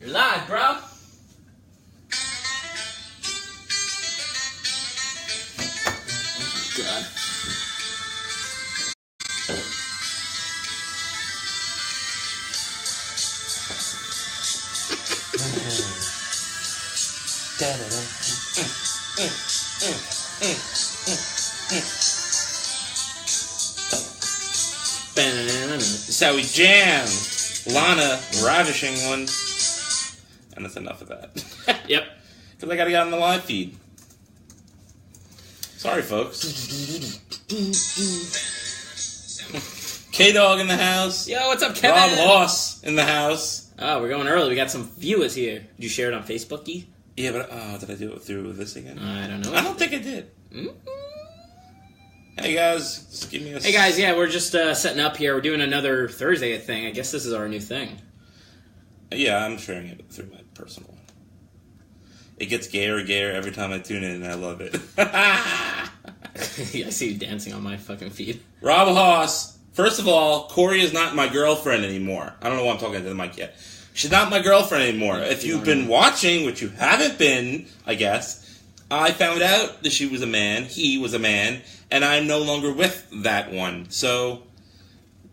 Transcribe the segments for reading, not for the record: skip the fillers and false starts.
You're live, bro. God. This is how we jam. Lana, ravishing one. And that's enough of that. Yep. Because I gotta get on the live feed. Sorry, folks. K-Dog in the house. Yo, what's up, Kevin? Rob Hoss in the house. Oh, we're going early. We got some viewers here. Did you share it on Facebook, Guy? Yeah, but did I do it through this again? I don't know. I don't think I did. Mm-hmm. Hey, guys. Just give me a... Hey, guys. Yeah, we're just setting up here. We're doing another Thursday thing. I guess this is our new thing. Yeah, I'm sharing it through my personal one. It gets gayer and gayer every time I tune in, and I love it. Yeah, I see you dancing on my fucking feed. Rob Hoss. First of all, Corey is not my girlfriend anymore. I don't know why I'm talking to the mic yet. She's not my girlfriend anymore. If you've been watching, which you haven't been, I guess, I found out that she was a man, he was a man, and I'm no longer with that one. So,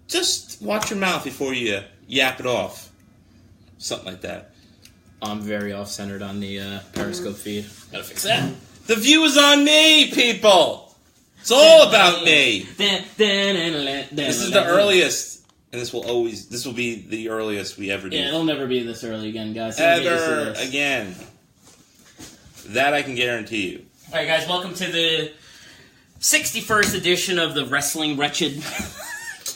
just watch your mouth before you yap it off. Something like that. I'm very off-centered on the Periscope feed. Gotta fix that. The view is on me, people! It's all about me! This is the earliest, and this will be the earliest we ever do. Yeah, it'll never be this early again, guys. Ever again. That I can guarantee you. Alright, guys, welcome to the 61st edition of the Wrestling Wretched. I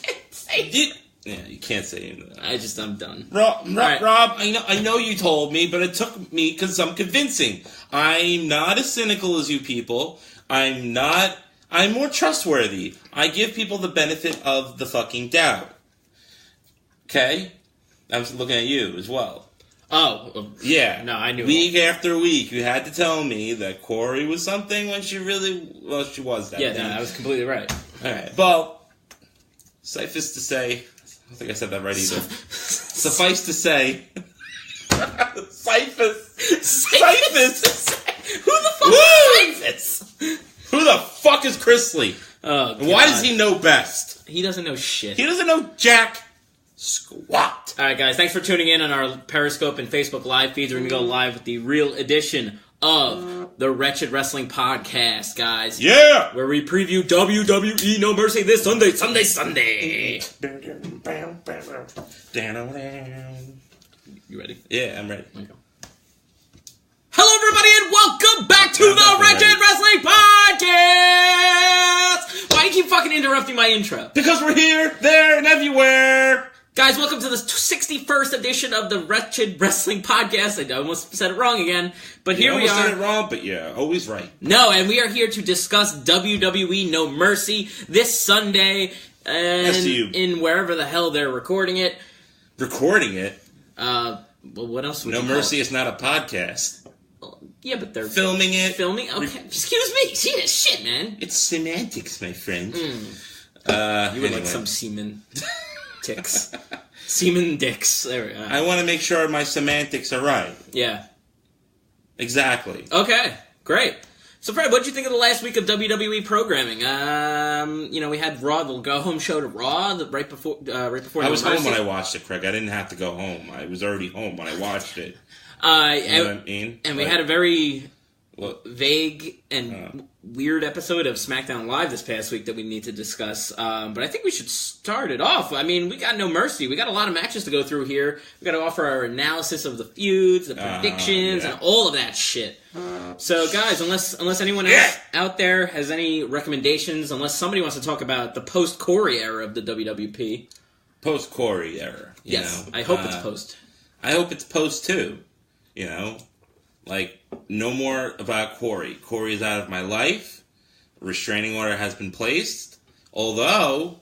can't say Yeah, you can't say anything. I'm done. Rob, I know you told me, but it took me some convincing. I'm not as cynical as you people. I'm more trustworthy. I give people the benefit of the fucking doubt. Okay? I'm looking at you as well. Oh. Yeah. No, I knew. Week after week, you had to tell me that Corey was something when she was that. Yeah, no, I was completely right. Alright. Well, suffice to say... I don't think I said that right either. Suffice to say... Cyphus! Who the fuck is Cyphus? Who the fuck is Chrisley? Oh, God. Why does he know best? He doesn't know shit. He doesn't know jack squat. Alright, guys, thanks for tuning in on our Periscope and Facebook live feeds. We're going to go live with the real edition of the Wretched Wrestling Podcast, guys. Yeah! Where we preview WWE No Mercy this Sunday. You ready? Yeah, I'm ready. Okay. Hello, everybody, and welcome back to the Wretched Wrestling Podcast! Why do you keep fucking interrupting my intro? Because we're here, there, and everywhere! Guys, welcome to the 61st edition of the Wretched Wrestling Podcast. I almost said it wrong again, but here we are. You almost said it wrong, but yeah, always right. No, and we are here to discuss WWE No Mercy this Sunday, and in wherever the hell they're recording it. Recording it? Well, what else would No you call Mercy it? is not a podcast. Yeah, but they're filming it. Filming? Okay, excuse me. See that shit, man. It's semantics, my friend. You would like some semen ticks. Semen dicks. There we go. I want to make sure my semantics are right. Yeah. Exactly. Okay, great. So, Fred, what did you think of the last week of WWE programming? We had Raw, the go-home show to Raw, right before. I was home when I watched it, Craig. I didn't have to go home. I was already home when I watched it. You know what I mean? And we had a very vague and weird episode of SmackDown Live this past week that we need to discuss. But I think we should start it off. I mean, we got No Mercy. We got a lot of matches to go through here. We got to offer our analysis of the feuds, the predictions, and all of that shit. So, guys, unless anyone else out there has any recommendations, unless somebody wants to talk about the post-Corey era of the WWP. Post-Corey era. Yes, I hope it's post. I hope it's post, too. You know? Like, no more about Corey. Corey is out of my life. Restraining order has been placed. Although,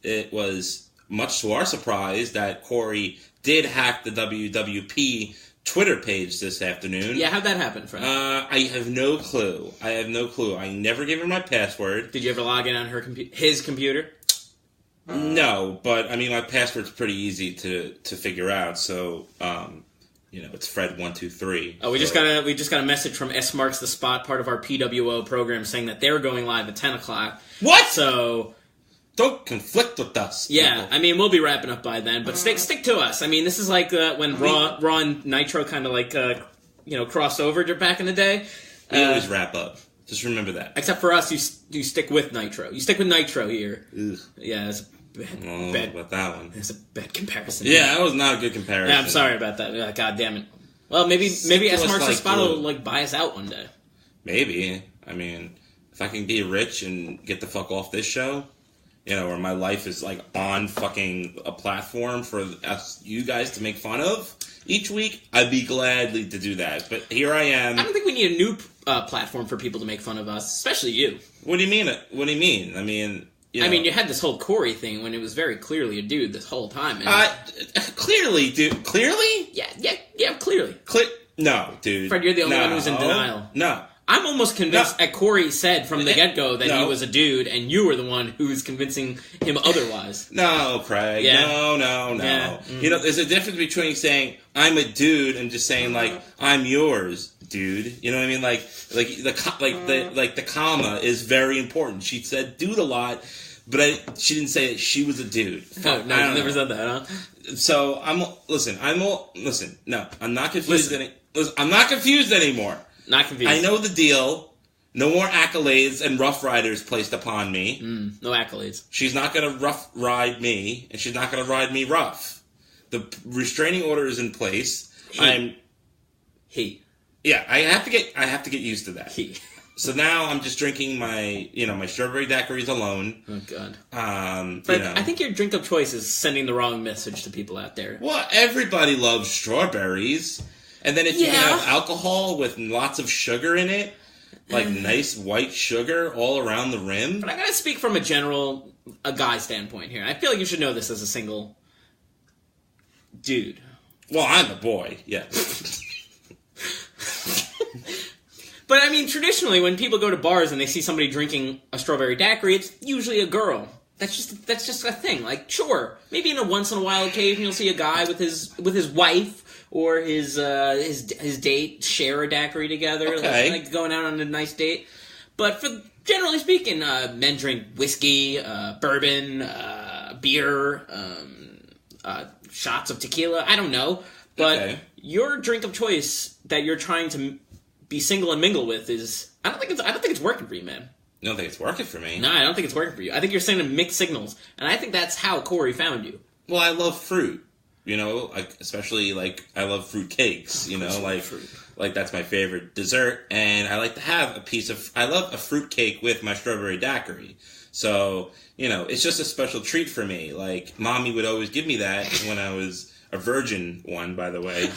it was much to our surprise that Corey did hack the WWP Twitter page this afternoon. Yeah, how'd that happen, friend? I have no clue. I never gave her my password. Did you ever log in on his computer? No, but, I mean, my password's pretty easy to figure out, so, it's Fred123. Oh, we just got a message from S Marks the Spot, part of our PWO program, saying that they're going live at 10 o'clock. What? So don't conflict with us. Yeah, people. I mean, we'll be wrapping up by then, but stick to us. I mean, this is like when Raw and Nitro kind of like crossed over back in the day. We always wrap up. Just remember that. Except for us, you stick with Nitro. You stick with Nitro here. Ugh. Yeah, it's bad. About that one. It's a bad comparison. Yeah, that was not a good comparison. Yeah, I'm sorry about that. God damn it. Well, maybe S Marks the Spot will like buy us out one day. Maybe. I mean, if I can be rich and get the fuck off this show, where my life is like on fucking a platform for us, you guys to make fun of each week, I'd be glad to do that. But here I am. I don't think we need a new platform for people to make fun of us, especially you. What do you mean? What do you mean? I mean, you had this whole Corey thing when it was very clearly a dude this whole time. Clearly, dude. Clearly? Yeah, clearly. No, dude. Fred, you're the only one who's in denial. No. I'm almost convinced that Corey said from the get-go that he was a dude, and you were the one who was convincing him otherwise. No, Craig. Yeah. No. Yeah. Mm. There's a difference between saying, I'm a dude, and just saying, like, I'm yours, dude. You know what I mean? Like the comma is very important. She said dude a lot, but she didn't say that she was a dude. No, you never said that, huh? So, I'm not confused. I'm not confused anymore. Not confused. I know the deal. No more accolades and rough riders placed upon me. No accolades. She's not going to rough ride me, and she's not going to ride me rough. The restraining order is in place. Yeah, I have to get used to that. So now I'm just drinking my strawberry daiquiris alone. Oh God. But I think your drink of choice is sending the wrong message to people out there. Well, everybody loves strawberries. And then if you can have alcohol with lots of sugar in it, like nice white sugar all around the rim. But I gotta speak from a guy standpoint here. I feel like you should know this as a single dude. Well, I'm a boy, yeah. But I mean, traditionally, when people go to bars and they see somebody drinking a strawberry daiquiri, it's usually a girl. That's just a thing. Like, sure, maybe in a once in a while occasion you'll see a guy with his wife or his date share a daiquiri together, okay. like going out on a nice date. But generally speaking, men drink whiskey, bourbon, beer, shots of tequila. I don't know, but your drink of choice that you're trying to be single and mingle with is I don't think it's working for you, man. You don't think it's working for me? No, I don't think it's working for you. I think you're sending mixed signals, and I think that's how Corey found you. Well, I love fruit. Especially, I love fruitcakes, fruit. Like, that's my favorite dessert, and I like to have I love a fruitcake with my strawberry daiquiri. So, it's just a special treat for me. Like, Mommy would always give me that when I was a virgin one, by the way.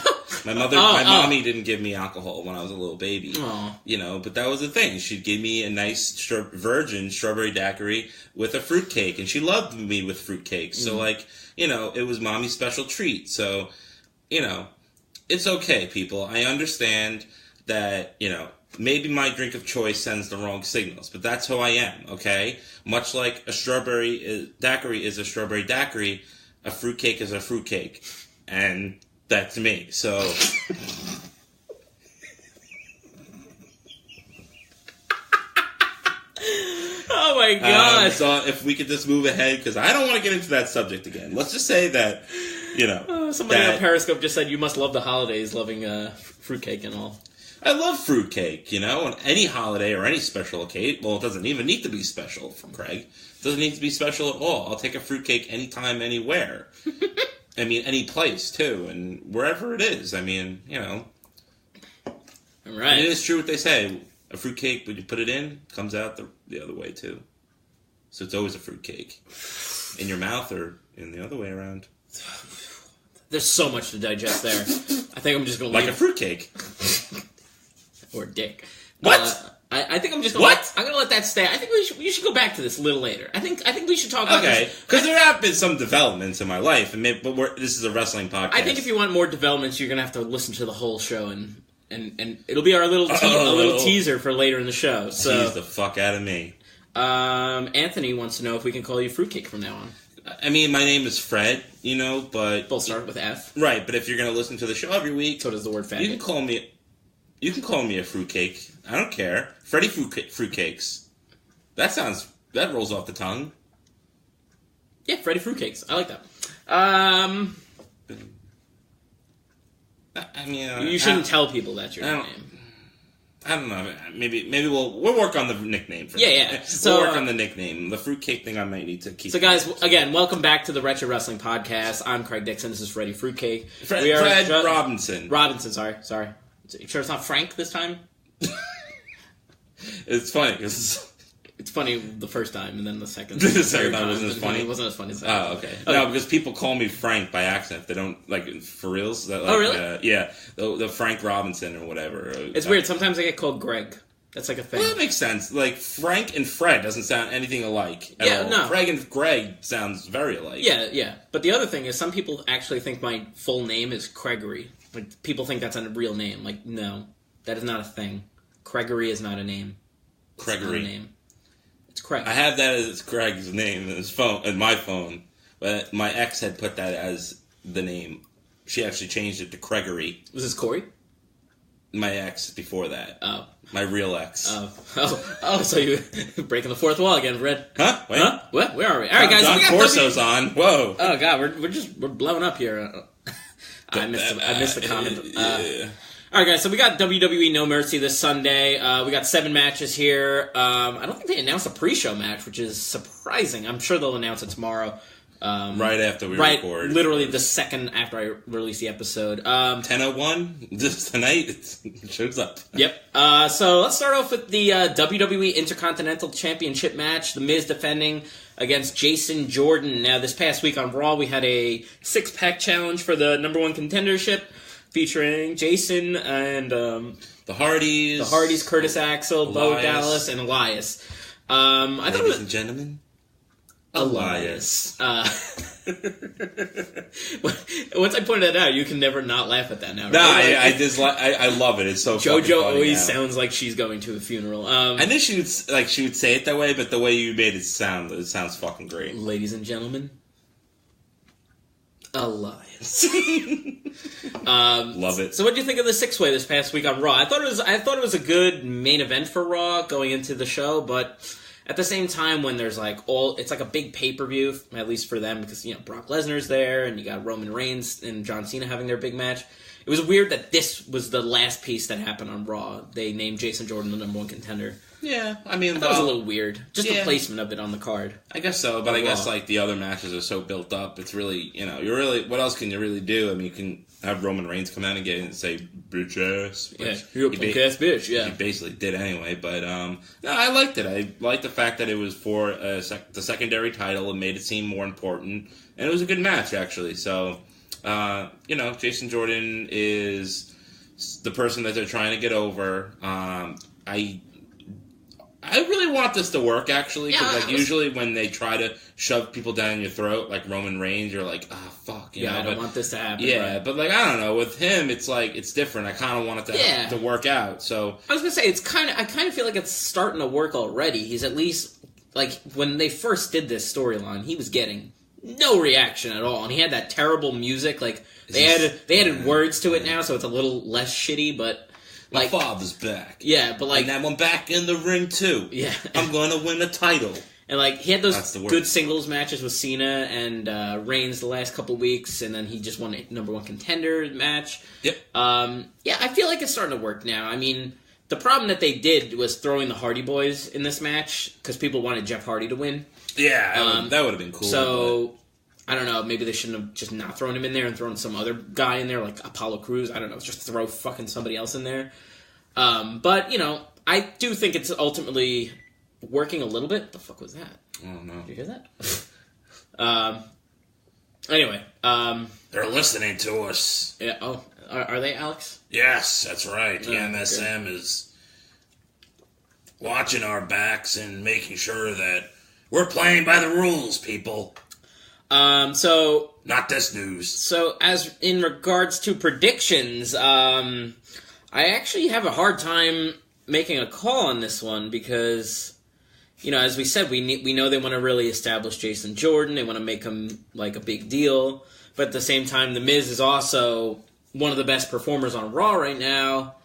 My mommy didn't give me alcohol when I was a little baby. But that was the thing. She'd give me a nice virgin strawberry daiquiri with a fruitcake, and she loved me with fruitcakes. So, it was Mommy's special treat. So, it's okay, people. I understand that, maybe my drink of choice sends the wrong signals, but that's who I am, okay? Much like a strawberry daiquiri is a strawberry daiquiri, a fruitcake is a fruitcake. And that's me. So... Oh my God! So if we could just move ahead, because I don't want to get into that subject again. Let's just say that, somebody on Periscope just said you must love the holidays, loving fruitcake and all. I love fruitcake, on any holiday or any special occasion. Well, it doesn't even need to be special for Craig. It doesn't need to be special at all. I'll take a fruitcake anytime, anywhere. I mean, any place, too, and wherever it is. I mean, Right. And it is true what they say. A fruitcake, when you put it in, comes out the other way, too. So it's always a fruitcake. In your mouth or in the other way around. There's so much to digest there. I think I'm just going to Like a fruitcake. Or dick. What? I think I'm just going to... I'm going to let that stay. I think we should go back to this a little later. I think we should talk about this. Okay, because there have been some developments in my life, but this is a wrestling podcast. I think if you want more developments, you're going to have to listen to the whole show, and it'll be our little teaser for later in the show. So tease the fuck out of me. Anthony wants to know if we can call you Fruitcake from now on. I mean, my name is Fred, but... Both start with F. Right, but if you're going to listen to the show every week... So does the word faggot. You can call me a fruitcake. I don't care. Freddie Fruitcakes. That rolls off the tongue. Yeah, Freddie Fruitcakes. I like that. I mean... you shouldn't tell people that's your name. I don't know. Maybe we'll work on the nickname. Yeah. So, we'll work on the nickname. The fruitcake thing I might need to keep. So, guys, again, welcome back to the Retro Wrestling Podcast. I'm Craig Dixon. This is Freddie Fruitcake. Fred Robinson. Sorry. You sure it's not Frank this time? It's funny because it's funny the first time, and then the second time wasn't as funny. It wasn't as funny. Oh, okay. No, because people call me Frank by accident. They don't for reals. Oh, really? Yeah, the Frank Robinson or whatever. It's weird. Sometimes I get called Greg. That's like a thing. Well, that makes sense. Like Frank and Fred doesn't sound anything alike. At all. No. Craig and Greg sounds very alike. Yeah. But the other thing is, some people actually think my full name is Gregory. Like people think that's a real name. Like, no, that is not a thing. Gregory is not a name. Gregory. It's not a name. It's Craig. I have that as Craig's name in my phone, but my ex had put that as the name. She actually changed it to Gregory. Was this Corey? My ex before that. Oh. My real ex. Oh, so you're breaking the fourth wall again, Fred. Huh? Wait. Huh? What? Where are we? All right, guys. John Corso's on. Whoa. Oh, God. We're blowing up here. I missed the comment. Yeah. All right, guys, so we got WWE No Mercy this Sunday. We got 7 matches here. I don't think they announced a pre-show match, which is surprising. I'm sure they'll announce it tomorrow. Right after we record. Literally the second after I release the episode. 10:01? Just tonight, it shows up. Yep. So let's start off with the WWE Intercontinental Championship match. The Miz defending against Jason Jordan. Now, this past week on Raw, we had a 6-pack challenge for the number 1 contendership, featuring Jason and the Hardys, Curtis Axel, Bo Dallas, and Elias. Ladies and gentlemen, Elias. Once I pointed that out, you can never not laugh at that now. Right? No, I love it. It's so JoJo always sounds like she's going to a funeral. I knew she would say it that way, but the way you made it sounds fucking great. Ladies and gentlemen, Elias. Love it. So, what do you think of the 6-way this past week on Raw? I thought it was a good main event for Raw going into the show, but at the same time, when there's it's like a big pay-per-view, at least for them, because Brock Lesnar's there, and you got Roman Reigns and John Cena having their big match. It was weird that this was the last piece that happened on Raw. They named Jason Jordan the number 1 contender. Yeah, I mean, that was a little weird. Just the placement of it on the card. I guess so, but I guess the other matches are so built up. It's really, what else can you really do? I mean, you can have Roman Reigns come out and say bitch ass. Yeah, you're a punk ass bitch. Yeah, he basically did anyway. But no, I liked it. I liked the fact that it was for the secondary title. It made it seem more important, and it was a good match actually. So, Jason Jordan is the person that they're trying to get over. I really want this to work, actually, because usually when they try to shove people down your throat, like Roman Reigns, you're like, fuck. I don't want this to happen. Yeah, right? But I don't know. With him, it's it's different. I kind of want it to work out. So I was gonna say I kind of feel like it's starting to work already. He's at least when they first did this storyline, he was getting no reaction at all, and he had that terrible music. They added words to it now, so it's a little less shitty, but. My father's back. Yeah, but and now I'm back in the ring too. Yeah. I'm gonna win a title. And he had those good singles matches with Cena and Reigns the last couple weeks, and then he just won a number 1 contender match. Yep. I feel like it's starting to work now. I mean, the problem that they did was throwing the Hardy Boys in this match, because people wanted Jeff Hardy to win. Yeah, that would have been cool. So, I don't know, maybe they shouldn't have just not thrown him in there and thrown some other guy in there, like Apollo Crews. I don't know, just throw fucking somebody else in there. But, I do think it's ultimately working a little bit. What the fuck was that? I don't know. Did you hear that? Anyway. They're listening to us. Yeah. Oh, are they, Alex? Yes, that's right. The MSM is watching our backs and making sure that we're playing by the rules, people. So... Not this news. So, as in regards to predictions, I actually have a hard time making a call on this one because as we said, we know they want to really establish Jason Jordan. They want to make him like a big deal. But at the same time, The Miz is also one of the best performers on Raw right now.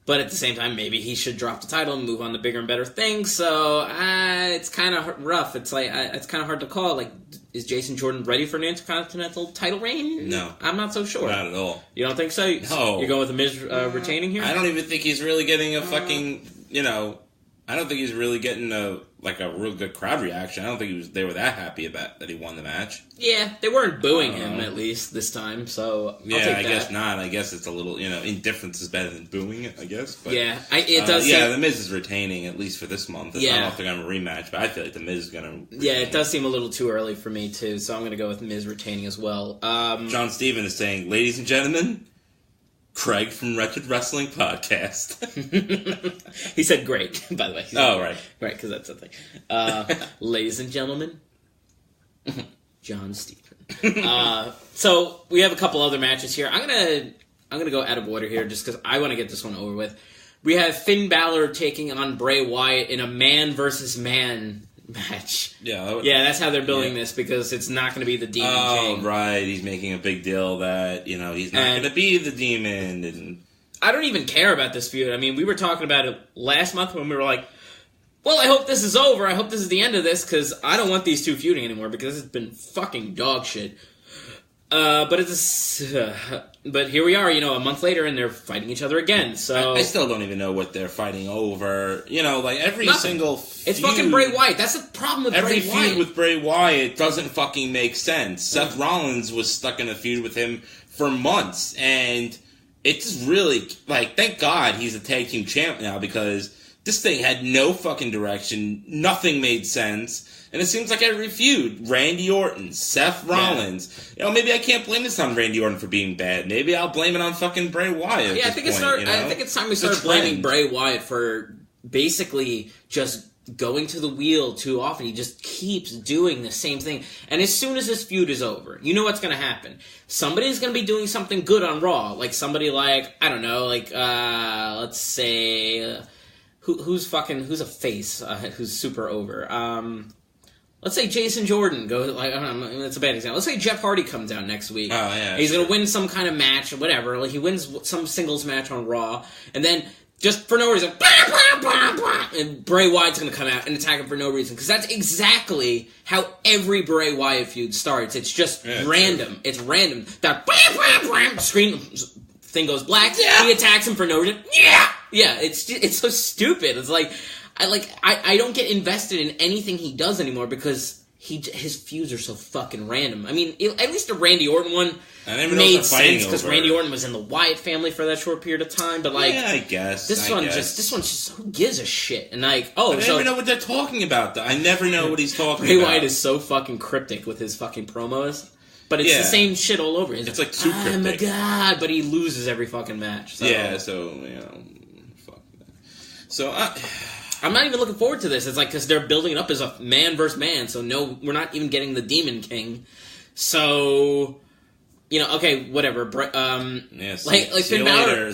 But at the same time, maybe he should drop the title and move on to bigger and better things. So it's kind of rough. It's like it's kind of hard to call. Like, is Jason Jordan ready for an Intercontinental title reign? No, I'm not so sure. Not at all. You don't think so? No. You're going with The Miz retaining here? I don't even think he's really getting a fucking. I don't think he's really getting a real good crowd reaction. I don't think they were that happy about that he won the match. Yeah, they weren't booing him at least this time. So yeah, I guess not. I guess it's a little indifference is better than booing it. I guess. But, yeah, it does. The Miz is retaining at least for this month. I don't know if they're gonna rematch, but I feel like the Miz is gonna. Retain. Yeah, it does seem a little too early for me too. So I'm gonna go with Miz retaining as well. John Steven is saying, "Ladies and gentlemen." Craig from Wretched Wrestling Podcast. He said great, by the way. Right. Right, because that's the thing. Ladies and gentlemen, John Steven. So we have a couple other matches here. I'm gonna go out of order here just because I want to get this one over with. We have Finn Balor taking on Bray Wyatt in a man versus man match. Yeah, that's how they're building this because it's not going to be the Demon King. Oh, right. He's making a big deal that, he's not going to be the Demon. And I don't even care about this feud. I mean, we were talking about it last month when we were like, well, I hope this is over. I hope this is the end of this because I don't want these two feuding anymore because it's been fucking dog shit. But here we are, a month later, and they're fighting each other again. So I still don't even know what they're fighting over. Every single feud, it's fucking Bray Wyatt. That's the problem with Bray Wyatt. Every feud with Bray Wyatt doesn't fucking make sense. Seth Rollins was stuck in a feud with him for months, and it's just really, thank God he's a tag team champ now because this thing had no fucking direction. Nothing made sense. And it seems like every feud, Randy Orton, Seth Rollins. Yeah. Maybe I can't blame this on Randy Orton for being bad. Maybe I'll blame it on fucking Bray Wyatt. Yeah, I think it's time we start blaming Bray Wyatt for basically just going to the wheel too often. He just keeps doing the same thing. And as soon as this feud is over, you know what's going to happen. Somebody's going to be doing something good on Raw. Like somebody I don't know, let's say, who's a face, who's super over. Let's say Jason Jordan goes, I don't know, that's a bad example. Let's say Jeff Hardy comes out next week. Oh, yeah. He's going to win some kind of match or whatever. Like, he wins some singles match on Raw, and then, just for no reason, and Bray Wyatt's going to come out and attack him for no reason. Because that's exactly how every Bray Wyatt feud starts. It's just random. It's random. That screen thing goes black. Yeah. He attacks him for no reason. Yeah! Yeah, it's so stupid. It's like... I don't get invested in anything he does anymore because his feuds are so fucking random. I mean, at least the Randy Orton one made sense because Randy Orton was in the Wyatt family for that short period of time. But I guess this one's just who gives a shit? And I never know what they're talking about. I never know what he's talking Bray about. Wyatt is so fucking cryptic with his fucking promos. But it's the same shit all over. It's like too cryptic. Oh my god! But he loses every fucking match. So. Yeah, so fuck that. So I'm not even looking forward to this. It's because they're building it up as a man versus man. So no, we're not even getting the Demon King. So, okay, whatever. Finn Balor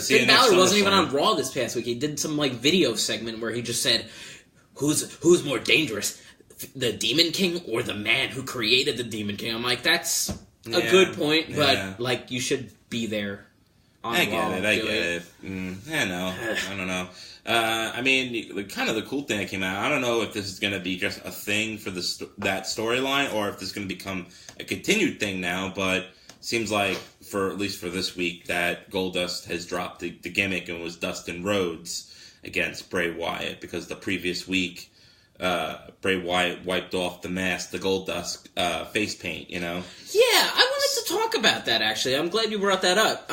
wasn't even on Raw this past week. He did some video segment where he just said, "Who's more dangerous, the Demon King or the man who created the Demon King?" I'm like, that's a good point, but you should be there. I get it. I know. I don't know. I mean, the cool thing that came out, I don't know if this is going to be just a thing for that storyline or if this is going to become a continued thing now, but seems like, at least for this week, that Goldust has dropped the gimmick and was Dustin Rhodes against Bray Wyatt because the previous week, Bray Wyatt wiped off the mask, the Goldust face paint, Yeah, I wanted to talk about that, actually. I'm glad you brought that up.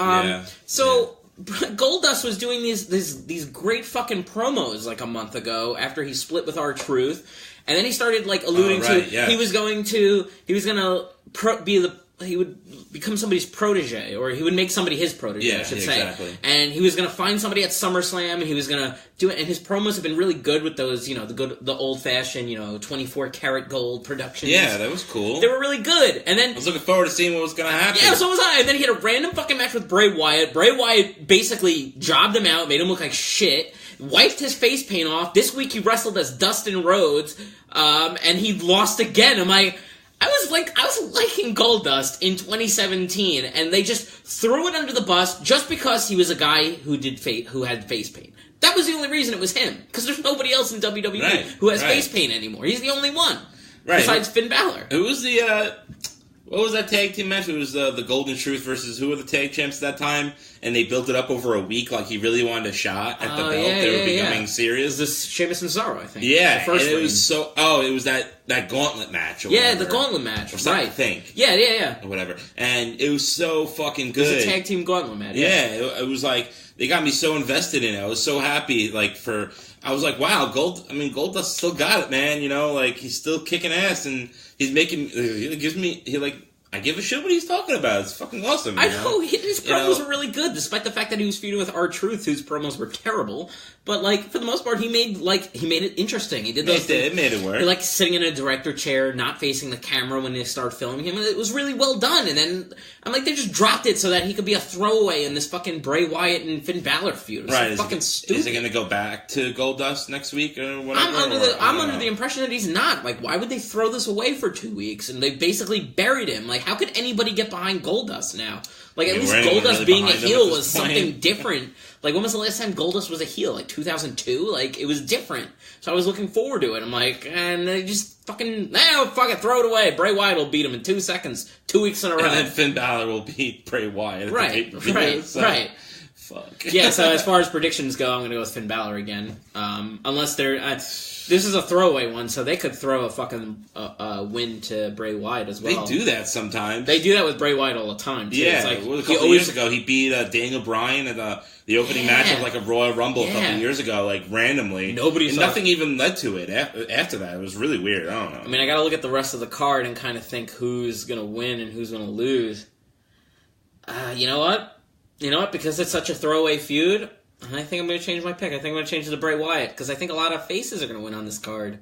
Goldust was doing these great fucking promos a month ago after he split with R-Truth, and then he started alluding he was going to he would become somebody's protege, or he would make somebody his protege, I should say. Exactly. And he was going to find somebody at SummerSlam, and he was going to do it. And his promos have been really good with those, the old-fashioned, 24 karat gold productions. Yeah, that was cool. They were really good. And then I was looking forward to seeing what was going to happen. Yeah, so was I. And then he had a random fucking match with Bray Wyatt. Bray Wyatt basically jobbed him out, made him look like shit. wiped his face paint off. This week he wrestled as Dustin Rhodes, and he lost again. I was liking Goldust in 2017, and they just threw it under the bus just because he was a guy who had face paint. That was the only reason it was him, because there's nobody else in WWE who has face paint anymore. He's the only one, besides Finn Balor. Who was what was that tag team match? It was the Golden Truth versus who were the tag champs at that time? And they built it up over a week like he really wanted a shot at the belt. They were becoming serious. It was Sheamus and Cesaro, I think. Yeah. The first it was it was that gauntlet match. Or whatever. The gauntlet match. Or something, I think. Yeah. Or whatever. And it was so fucking good. It was a tag team gauntlet match. Yeah, it was like, they got me so invested in it. I was so happy, I was like, wow, Goldust still got it, man. He's still kicking ass, and he's making, I give a shit what he's talking about. It's fucking awesome. I know. His promos were really good, despite the fact that he was feuding with R-Truth, whose promos were terrible. But, for the most part, he made it interesting. He did those It made it work. He, sitting in a director chair, not facing the camera when they start filming him. It was really well done. And then, they just dropped it so that he could be a throwaway in this fucking Bray Wyatt and Finn Balor feud. It was fucking stupid. Is he going to go back to Goldust next week or whatever? I'm under the impression that he's not. Why would they throw this away for 2 weeks? And they basically buried him. How could anybody get behind Goldust now? At least Goldust really being a heel was something different. When was the last time Goldust was a heel? 2002? It was different. So I was looking forward to it. I'm and they just fucking throw it away. Bray Wyatt will beat him in 2 seconds, 2 weeks in a row. And then Finn Balor will beat Bray Wyatt. Right. Fuck. Yeah, so as far as predictions go, I'm going to go with Finn Balor again. Unless they're... this is a throwaway one, so they could throw a fucking win to Bray Wyatt as well. They do that sometimes. They do that with Bray Wyatt all the time, too. Yeah, a couple years ago, he beat Daniel Bryan at the opening match of a Royal Rumble a couple years ago, randomly. Nothing even led to it after that. It was really weird. I don't know. I got to look at the rest of the card and kind of think who's going to win and who's going to lose. You know what? Because it's such a throwaway feud, I think I'm going to change my pick. I think I'm going to change it to Bray Wyatt, because I think a lot of faces are going to win on this card.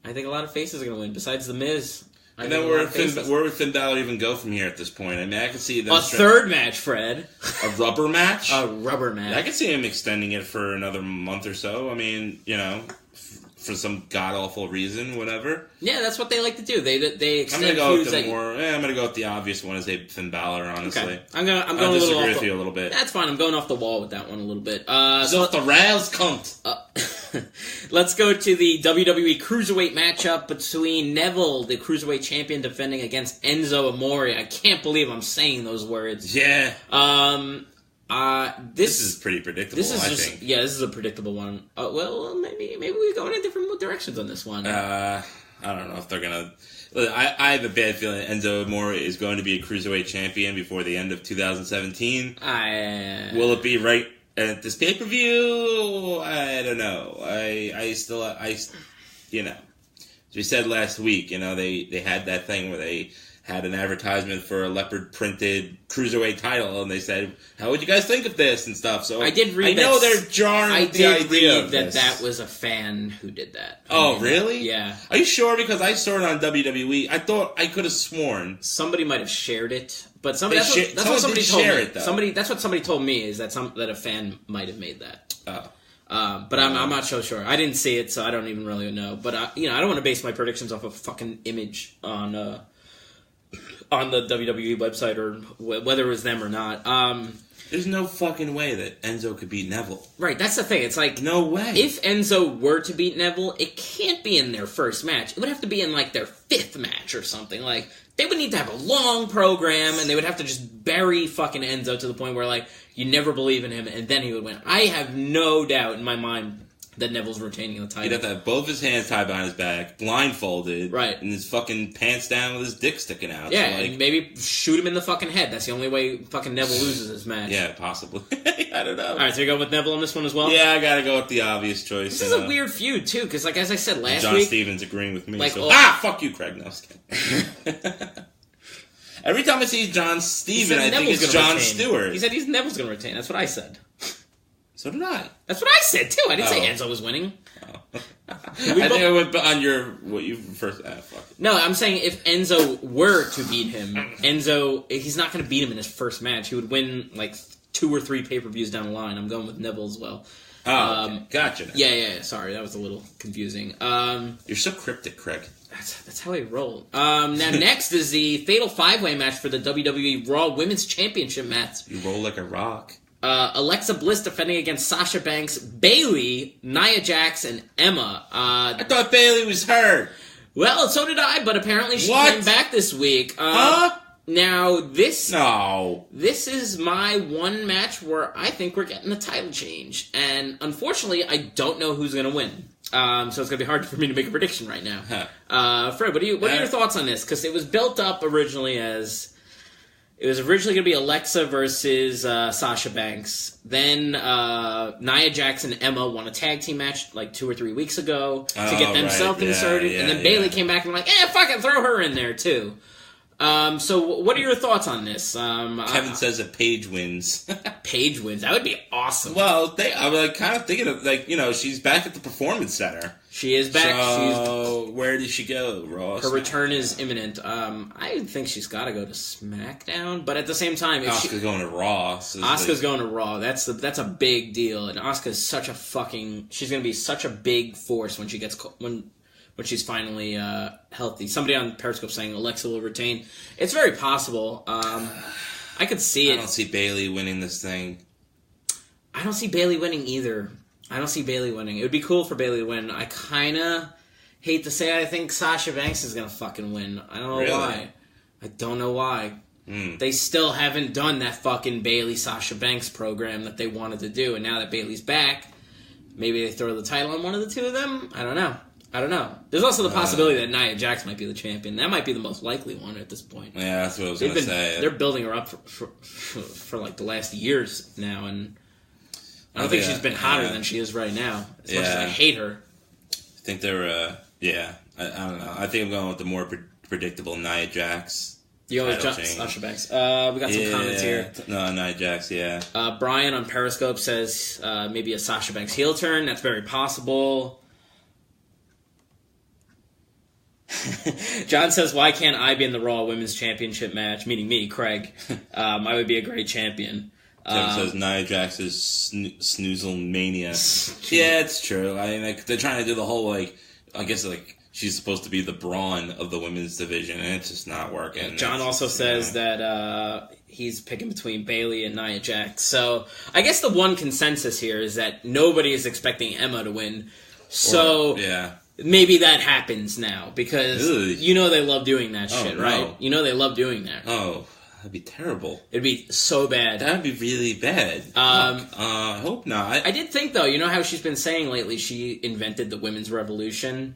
I think a lot of faces are going to win, besides The Miz. And then where would Finn Balor even go from here at this point? I can see them... A third match, Fred. A rubber match? A rubber match. I can see him extending it for another month or so. For some god-awful reason, whatever. Yeah, that's what they like to do. They extend I'm going to go with the obvious one, is Finn Balor, honestly. Okay. I'm going to disagree with you a little bit. That's fine. I'm going off the wall with that one a little bit. So the rails cunt. Let's go to the WWE Cruiserweight matchup between Neville, the Cruiserweight champion, defending against Enzo Amore. I can't believe I'm saying those words. Yeah. This is pretty predictable, I think. Yeah, this is a predictable one. Well, maybe we go in different directions on this one. I don't know if they're going to... I have a bad feeling Enzo Amore is going to be a Cruiserweight champion before the end of 2017. Will it be right at this pay-per-view? I don't know. As we said last week, they had that thing where they had an advertisement for a leopard-printed Cruiserweight title, and they said, how would you guys think of this and stuff? So I did read know they're jarring with the idea of this. That was a fan who did that. Really? Yeah. Are you sure? Because I saw it on WWE. I thought I could have sworn somebody might have shared it, but that's what somebody told me. That's what somebody told me, is that a fan might have made that. But I'm not so sure. I didn't see it, so I don't even really know. But I don't want to base my predictions off a fucking image on the WWE website, or whether it was them or not. There's no fucking way that Enzo could beat Neville. Right, that's the thing. It's no way. If Enzo were to beat Neville, it can't be in their first match. It would have to be in their fifth match or something. They would need to have a long program, and they would have to just bury fucking Enzo to the point where you never believe in him, and then he would win. I have no doubt in my mind that Neville's retaining the title. He'd have to have both his hands tied behind his back, blindfolded, right, and his fucking pants down with his dick sticking out. Yeah, and maybe shoot him in the fucking head. That's the only way fucking Neville loses this match. Yeah, possibly. I don't know. All right, so you go with Neville on this one as well? Yeah, I gotta go with the obvious choice. This is a weird feud, too, because as I said last week... John Stevens agreeing with me. Fuck you, Craig. No, I was kidding. Every time I see John Stevens, I think it's John Stewart. He said Neville's going to retain. That's what I said. So did I. That's what I said, too. I didn't say Enzo was winning. I think I went on what you first... fuck it. No, I'm saying if Enzo were to beat him, he's not going to beat him in his first match. He would win, 2 or 3 pay-per-views down the line. I'm going with Neville as well. Oh, gotcha. Yeah. Sorry, that was a little confusing. You're so cryptic, Craig. That's how I roll. Now, next is the Fatal 5-Way match for the WWE Raw Women's Championship match. You roll like a rock. Alexa Bliss defending against Sasha Banks, Bayley, Nia Jax, and Emma. I thought Bayley was hurt. Well, so did I, but apparently she came back this week. Huh? Now, this is my one match where I think we're getting a title change. And unfortunately, I don't know who's going to win. So it's going to be hard for me to make a prediction right now. Fred, what are your thoughts on this? Because it was built up originally as... It was originally going to be Alexa versus Sasha Banks. Then Nia Jax and Emma won a tag team match like 2 or 3 weeks ago to get themselves inserted. And then Bayley came back and like, fucking throw her in there too. So what are your thoughts on this? Kevin says that Paige wins. Paige wins. That would be awesome. Well, I was like, kind of thinking of she's back at the Performance Center. She is back. So where did she go, Ross? Her return is imminent. I think she's got to go to SmackDown, but at the same time, Asuka's going to Raw. So Asuka's going to Raw. That's a big deal, and Asuka's such a she's going to be such a big force when she gets when she's finally healthy. Somebody on Periscope saying Alexa will retain. It's very possible. I could see it. I don't see Bayley winning this thing. I don't see Bayley winning either. I don't see Bayley winning. It would be cool for Bayley to win. I kind of hate to say it, I think Sasha Banks is going to fucking win. I don't know why. I don't know why. They still haven't done that fucking Bayley-Sasha Banks program that they wanted to do. And now that Bayley's back, maybe they throw the title on one of the two of them? I don't know. There's also the possibility that Nia Jax might be the champion. That might be the most likely one at this point. Yeah, that's what I was going to say. They're building her up for like the last years now, and I don't think she's been hotter than she is right now. As much as I hate her. I think they're, I don't know. I think I'm going with the more predictable Nia Jax. You always jump Sasha Banks. We got some comments here. No, Nia Jax, yeah. Brian on Periscope says maybe a Sasha Banks heel turn. That's very possible. John says, why can't I be in the Raw Women's Championship match? Meaning me, Craig. I would be a great champion. Kevin says Nia Jax is snoozle mania. Yeah, it's true. I mean, they're trying to do the whole, I guess, she's supposed to be the Braun of the women's division, and it's just not working. John also says that he's picking between Bayley and Nia Jax. So I guess the one consensus here is that nobody is expecting Emma to win. So maybe that happens now, because you know they love doing that shit, right? No. You know they love doing that. Oh, that'd be terrible. It'd be so bad. That'd be really bad. I hope not. I did think, though, you know how she's been saying lately she invented the women's revolution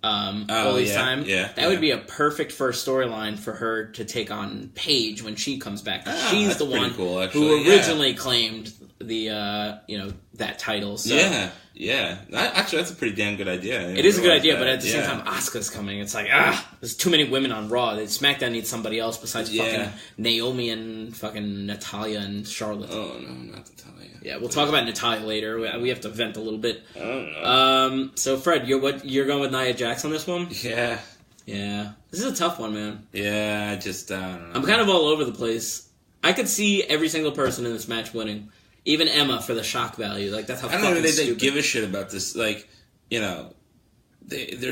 all this time? Yeah. That would be a perfect first storyline for her to take on Paige when she comes back. She's the one who originally claimed the that title. So. Yeah. Actually, that's a pretty damn good idea. It is a good idea, but at the same time, Asuka's coming. It's like, there's too many women on Raw. SmackDown needs somebody else besides fucking Naomi and fucking Natalya and Charlotte. Oh, no, not Natalya. Yeah, we'll talk about Natalya later. We have to vent a little bit. I don't know. So, Fred, you're going with Nia Jax on this one? Yeah. Yeah. This is a tough one, man. Yeah, I don't know. I'm kind of all over the place. I could see every single person in this match winning. Even Emma for the shock value. That's how fucking stupid. I don't know if they give a shit about this. They're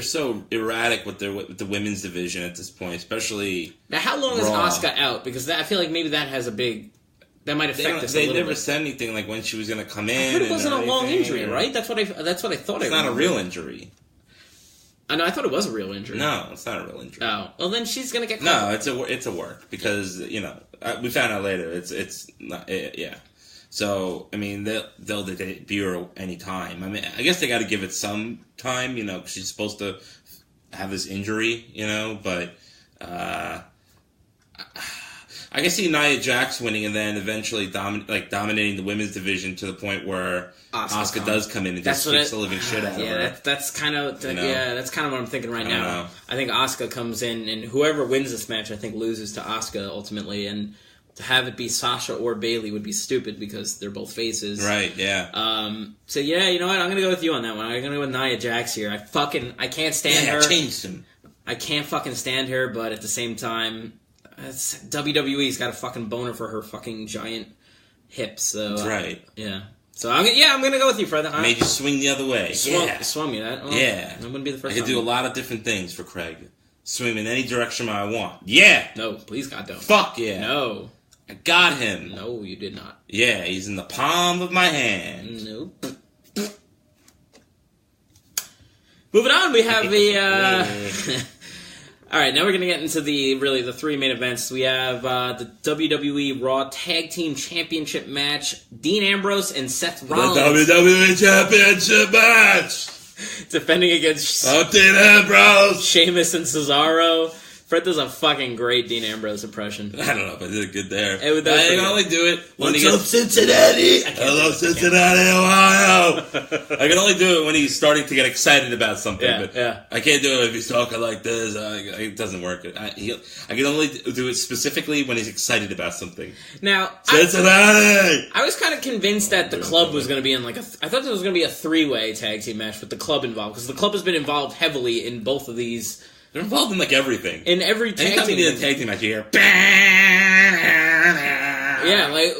so erratic with the women's division at this point, especially now, how long is Asuka out? Because I feel like maybe that has that might affect this a little bit. They never said anything like when she was going to come in. I heard it wasn't a long injury, right? That's what I thought. It's not a real injury. I know. I thought it was a real injury. No, it's not a real injury. Oh, well then she's going to get caught. No, it's a work because we found out later. It's not. Yeah. So, I mean, they'll debut her any time. I mean, I guess they got to give it some time, cause she's supposed to have this injury, but I can see Nia Jax winning and then eventually dominating the women's division to the point where Asuka does come in and just kicks the living shit out of her. Yeah, that's kind of that's kind of what I'm thinking right now. I think Asuka comes in, and whoever wins this match, I think loses to Asuka ultimately, and to have it be Sasha or Bayley would be stupid because they're both faces. Right, yeah. So, yeah, you know what? I'm going to go with you on that one. I'm going to go with Nia Jax here. I can't stand her. Yeah, changed him. I can't fucking stand her, but at the same time, WWE's got a fucking boner for her fucking giant hips. So, that's right. Yeah. So I'm gonna go with you, Fred. Made you swing the other way. Swung me that. Well, yeah. That wouldn't be the first I could do a lot of different things for Craig. Swim in any direction I want. Yeah. No, please God don't. Fuck yeah. No. I got him. No, you did not. Yeah, he's in the palm of my hand. Nope. Moving on, we have the... All right, now we're going to get into the three main events. We have the WWE Raw Tag Team Championship match. Dean Ambrose and Seth Rollins. The WWE Championship match! Defending against Dean Ambrose! Sheamus and Cesaro. Fred does a fucking great Dean Ambrose impression. I don't know if I did it good there. I can only do it when What's up, Cincinnati? Hello, Cincinnati, Ohio! I can only do it when he's starting to get excited about something. Yeah. I can't do it if he's talking like this. It doesn't work. I can only do it specifically when he's excited about something. Now, Cincinnati! I was kind of convinced that the club was going to be in I thought there was going to be a three-way tag team match with the club involved, because the club has been involved heavily in both of these. They're involved in everything. In every tag team. Anytime you need a tag team match, you hear. Yeah,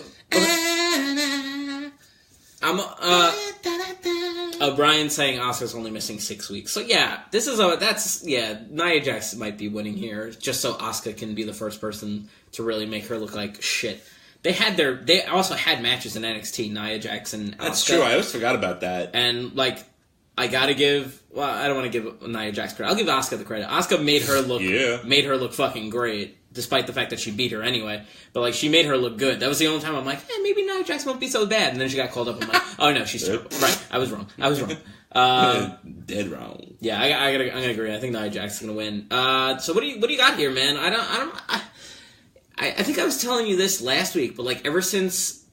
Brian saying Asuka's only missing 6 weeks. So yeah, Nia Jax might be winning here, just so Asuka can be the first person to really make her look like shit. They also had matches in NXT, Nia Jax and Asuka. That's true. I always forgot about that. And I gotta give. Well, I don't want to give Nia Jax credit. I'll give Asuka the credit. Asuka made her look fucking great, despite the fact that she beat her anyway. But she made her look good. That was the only time I'm like, maybe Nia Jax won't be so bad. And then she got called up. I'm like, oh no, she's terrible. Right. I was wrong. Dead wrong. Yeah, I'm gonna agree. I think Nia Jax is gonna win. So what do you got here, man? I think I was telling you this last week, but ever since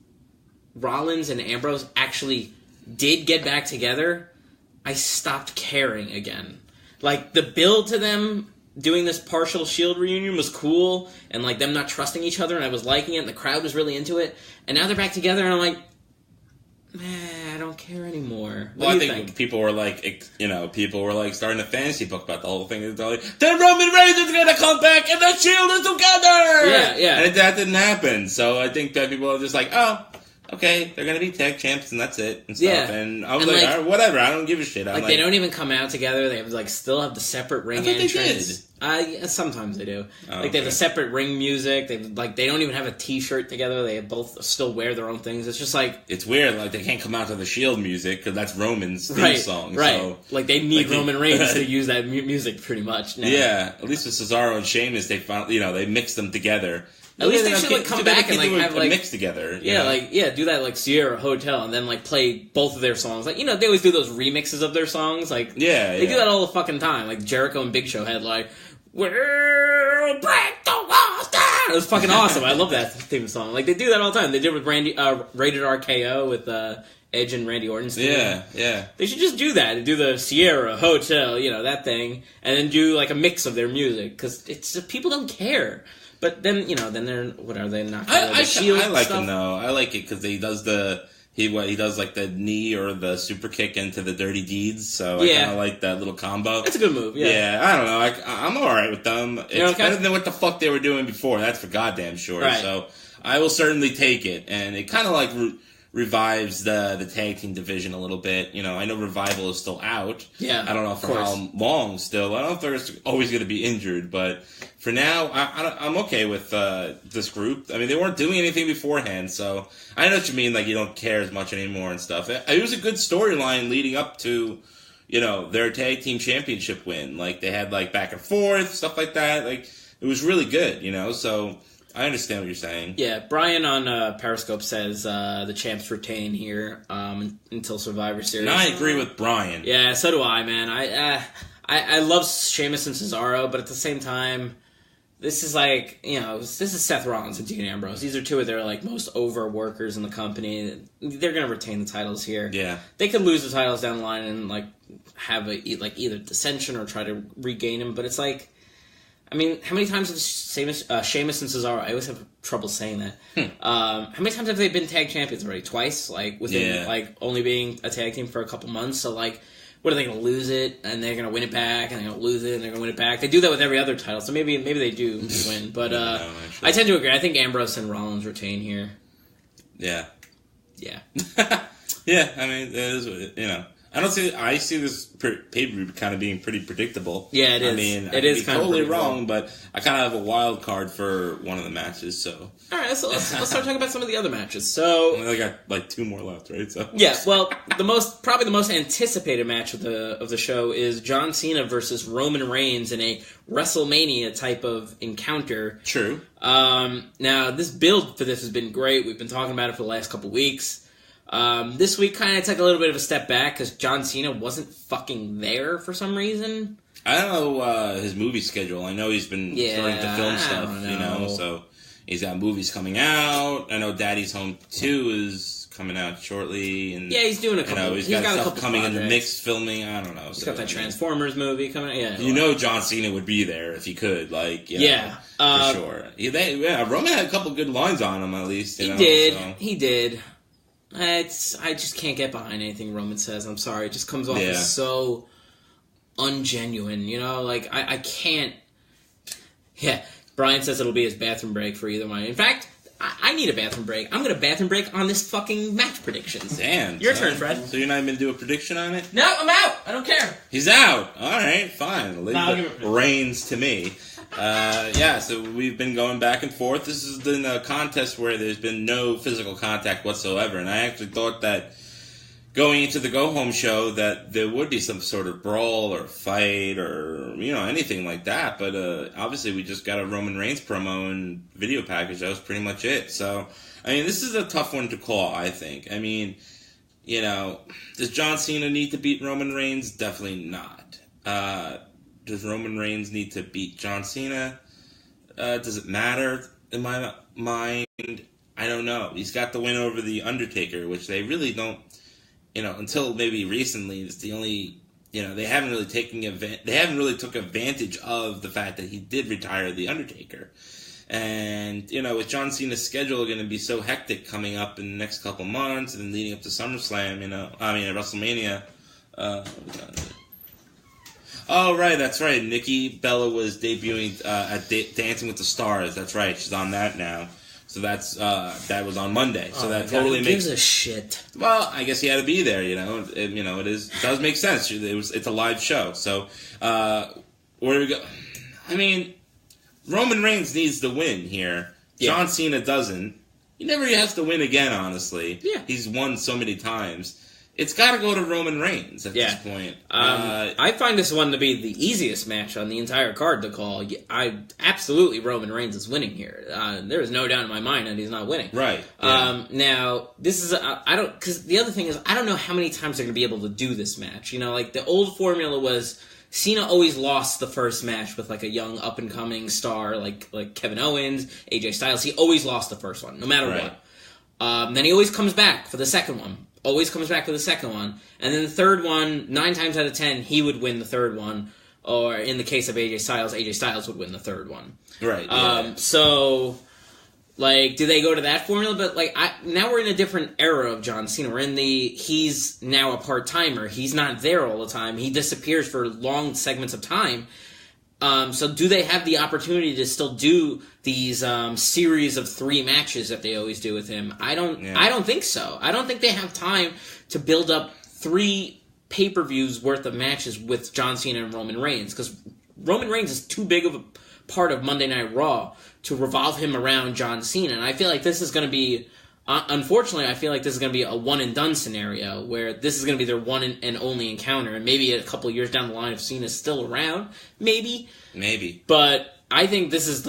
Rollins and Ambrose actually did get back together, I stopped caring again. The build to them doing this partial Shield reunion was cool, and them not trusting each other, and I was liking it, and the crowd was really into it. And now they're back together, and I'm like, man, I don't care anymore. What do you think? People were starting a fantasy book about the whole thing. Then Roman Reigns is gonna come back, and the Shield is together. Yeah. And that didn't happen. So I think that people are just like, oh. Okay, they're gonna be tag champs and that's it and stuff. Yeah. And I was all right, whatever. I don't give a shit. They don't even come out together. They have still have the separate ring entrance. They did. Sometimes they do. Oh, they have the separate ring music. They don't even have a T-shirt together. They both still wear their own things. It's just it's weird. They can't come out to the Shield music because that's Roman's theme song. Right. So, they need Roman Reigns to use that music pretty much now. Yeah. At least with Cesaro and Sheamus, they found they mixed them together. At least they should come back and have a mix together. Do that Sierra Hotel and then play both of their songs. They always do those remixes of their songs. They do that all the fucking time. Jericho and Big Show had "We'll break the walls down." It was fucking awesome. I love that theme song. They do that all the time. They did it with Rated RKO with Edge and Randy Orton's theme. Yeah. They should just do that. Do the Sierra Hotel, that thing, and then do a mix of their music because it's people don't care. But then then they're what are they not? I like him though. I like it because he does the knee or the super kick into the dirty deeds. So I kind of like that little combo. It's a good move. Yeah. I don't know. I'm all right with them. It's better than what the fuck they were doing before. That's for goddamn sure. Right. So I will certainly take it, and it kind of revives the tag team division a little bit. I know Revival is still out. Yeah, I don't know for how long still. I don't know if they're always going to be injured, but for now, I'm okay with this group. I mean, they weren't doing anything beforehand, so I know what you mean. You don't care as much anymore and stuff. It was a good storyline leading up to, their tag team championship win. They had back and forth stuff like that. It was really good. So. I understand what you're saying. Yeah, Brian on Periscope says the champs retain here until Survivor Series. And I agree with Brian. Yeah, so do I, man. I love Sheamus and Cesaro, but at the same time, this is this is Seth Rollins and Dean Ambrose. These are two of their most over workers in the company. They're gonna retain the titles here. Yeah, they could lose the titles down the line and have either dissension or try to regain them. But it's I mean, how many times have Sheamus and Cesaro? I always have trouble saying that. How many times have they been tag champions already? Twice, within only being a tag team for a couple months. So what are they going to lose it and they're going to win it back and they're going to lose it and they're going to win it back? They do that with every other title, so maybe they do win. But I tend to agree. I think Ambrose and Rollins retain here. Yeah. Yeah. Yeah, I mean, it is, I see this pay-per-view kind of being pretty predictable. Yeah, it is. I mean, it is kind totally of wrong, but I kind of have a wild card for one of the matches. So, all right, so let's start talking about some of the other matches. So, I got like 2 more left, right? So, yeah, well, probably the most anticipated match of the show is John Cena versus Roman Reigns in a WrestleMania type of encounter. True. Now, this build for this has been great. We've been talking about it for the last couple weeks. This week kind of took a little bit of a step back because John Cena wasn't fucking there for some reason. I don't know his movie schedule. I know he's been starting to film stuff, so he's got movies coming out. I know Daddy's Home 2 is coming out shortly. And yeah, he's doing a couple. He's got stuff coming in the mix filming. I don't know. He's got that Transformers movie coming out. Yeah, John Cena would be there if he could. For sure. Roman had a couple good lines on him at least. He did. I just can't get behind anything Roman says. I'm sorry. It just comes off as so ungenuine, I can't. Yeah, Brian says it'll be his bathroom break for either one. In fact, I need a bathroom break. I'm going to bathroom break on this fucking match predictions. Damn. Your turn, Fred. So you're not even going to do a prediction on it? No, I'm out. I don't care. He's out. All right, fine. Leave the reins to me. So we've been going back and forth. This has been a contest where there's been no physical contact whatsoever, and I actually thought that going into the go-home show that there would be some sort of brawl or fight or, anything like that, but obviously we just got a Roman Reigns promo and video package. That was pretty much it. So, I mean, this is a tough one to call, I think. I mean, does John Cena need to beat Roman Reigns? Definitely not. Does Roman Reigns need to beat John Cena? Does it matter in my mind? I don't know. He's got the win over The Undertaker, which they really don't, until maybe recently, it's the only, they haven't really took advantage of the fact that he did retire The Undertaker. And, with John Cena's schedule going to be so hectic coming up in the next couple months and leading up to SummerSlam, WrestleMania, oh, right, that's right. Nikki Bella was debuting at Dancing with the Stars. That's right. She's on that now. So that was on Monday. So that totally makes... gives a shit. Well, I guess he had to be there, It does make sense. It's a live show. So, where do we go? I mean, Roman Reigns needs to win here. Yeah. John Cena doesn't. He never has to win again, honestly. Yeah. He's won so many times. It's got to go to Roman Reigns at this point. I find this one to be the easiest match on the entire card to call. Absolutely, Roman Reigns is winning here. There is no doubt in my mind that he's not winning. Right. Yeah. Now, this is because the other thing is I don't know how many times they're going to be able to do this match. The old formula was Cena always lost the first match with a young up and coming star like Kevin Owens, AJ Styles. He always lost the first one, no matter what. Then he always comes back for the second one. Always comes back for the second one. And then the third one, 9 times out of 10, he would win the third one. Or in the case of AJ Styles would win the third one. Right. Yeah. So, do they go to that formula? But, now we're in a different era of John Cena. He's now a part-timer. He's not there all the time. He disappears for long segments of time. So do they have the opportunity to still do these series of 3 matches that they always do with him? I don't think so. I don't think they have time to build up 3 pay-per-views worth of matches with John Cena and Roman Reigns, because Roman Reigns is too big of a part of Monday Night Raw to revolve him around John Cena. And I feel like this is going to be... unfortunately, I feel like this is going to be a one-and-done scenario, where this is going to be their one and only encounter, and maybe a couple of years down the line if Cena's still around, maybe. But I think this is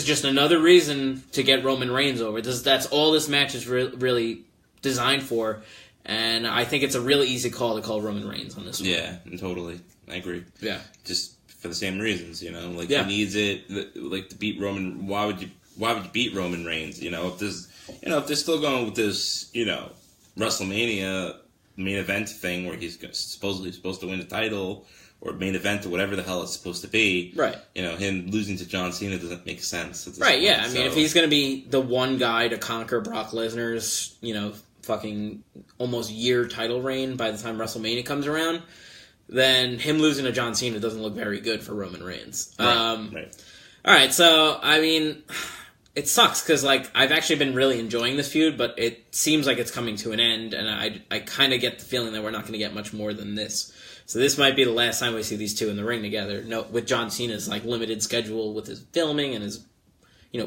just another reason to get Roman Reigns over. That's all this match is really designed for, and I think it's a really easy call to call Roman Reigns on this one. Yeah, totally. I agree. Yeah. Just for the same reasons, he needs it, to beat Roman. Why would you beat Roman Reigns? If they're still going with this, WrestleMania main event thing where he's supposedly supposed to win the title or main event or whatever the hell it's supposed to be, right? Him losing to John Cena doesn't make sense. Right? Point. Yeah. I mean, if he's going to be the one guy to conquer Brock Lesnar's, fucking almost year title reign by the time WrestleMania comes around, then him losing to John Cena doesn't look very good for Roman Reigns. Right. All right. So I mean, it sucks because like I've actually been really enjoying this feud, but it seems like it's coming to an end, and I kind of get the feeling that we're not going to get much more than this. So this might be the last time we see these two in the ring together. No, with John Cena's like limited schedule with his filming and his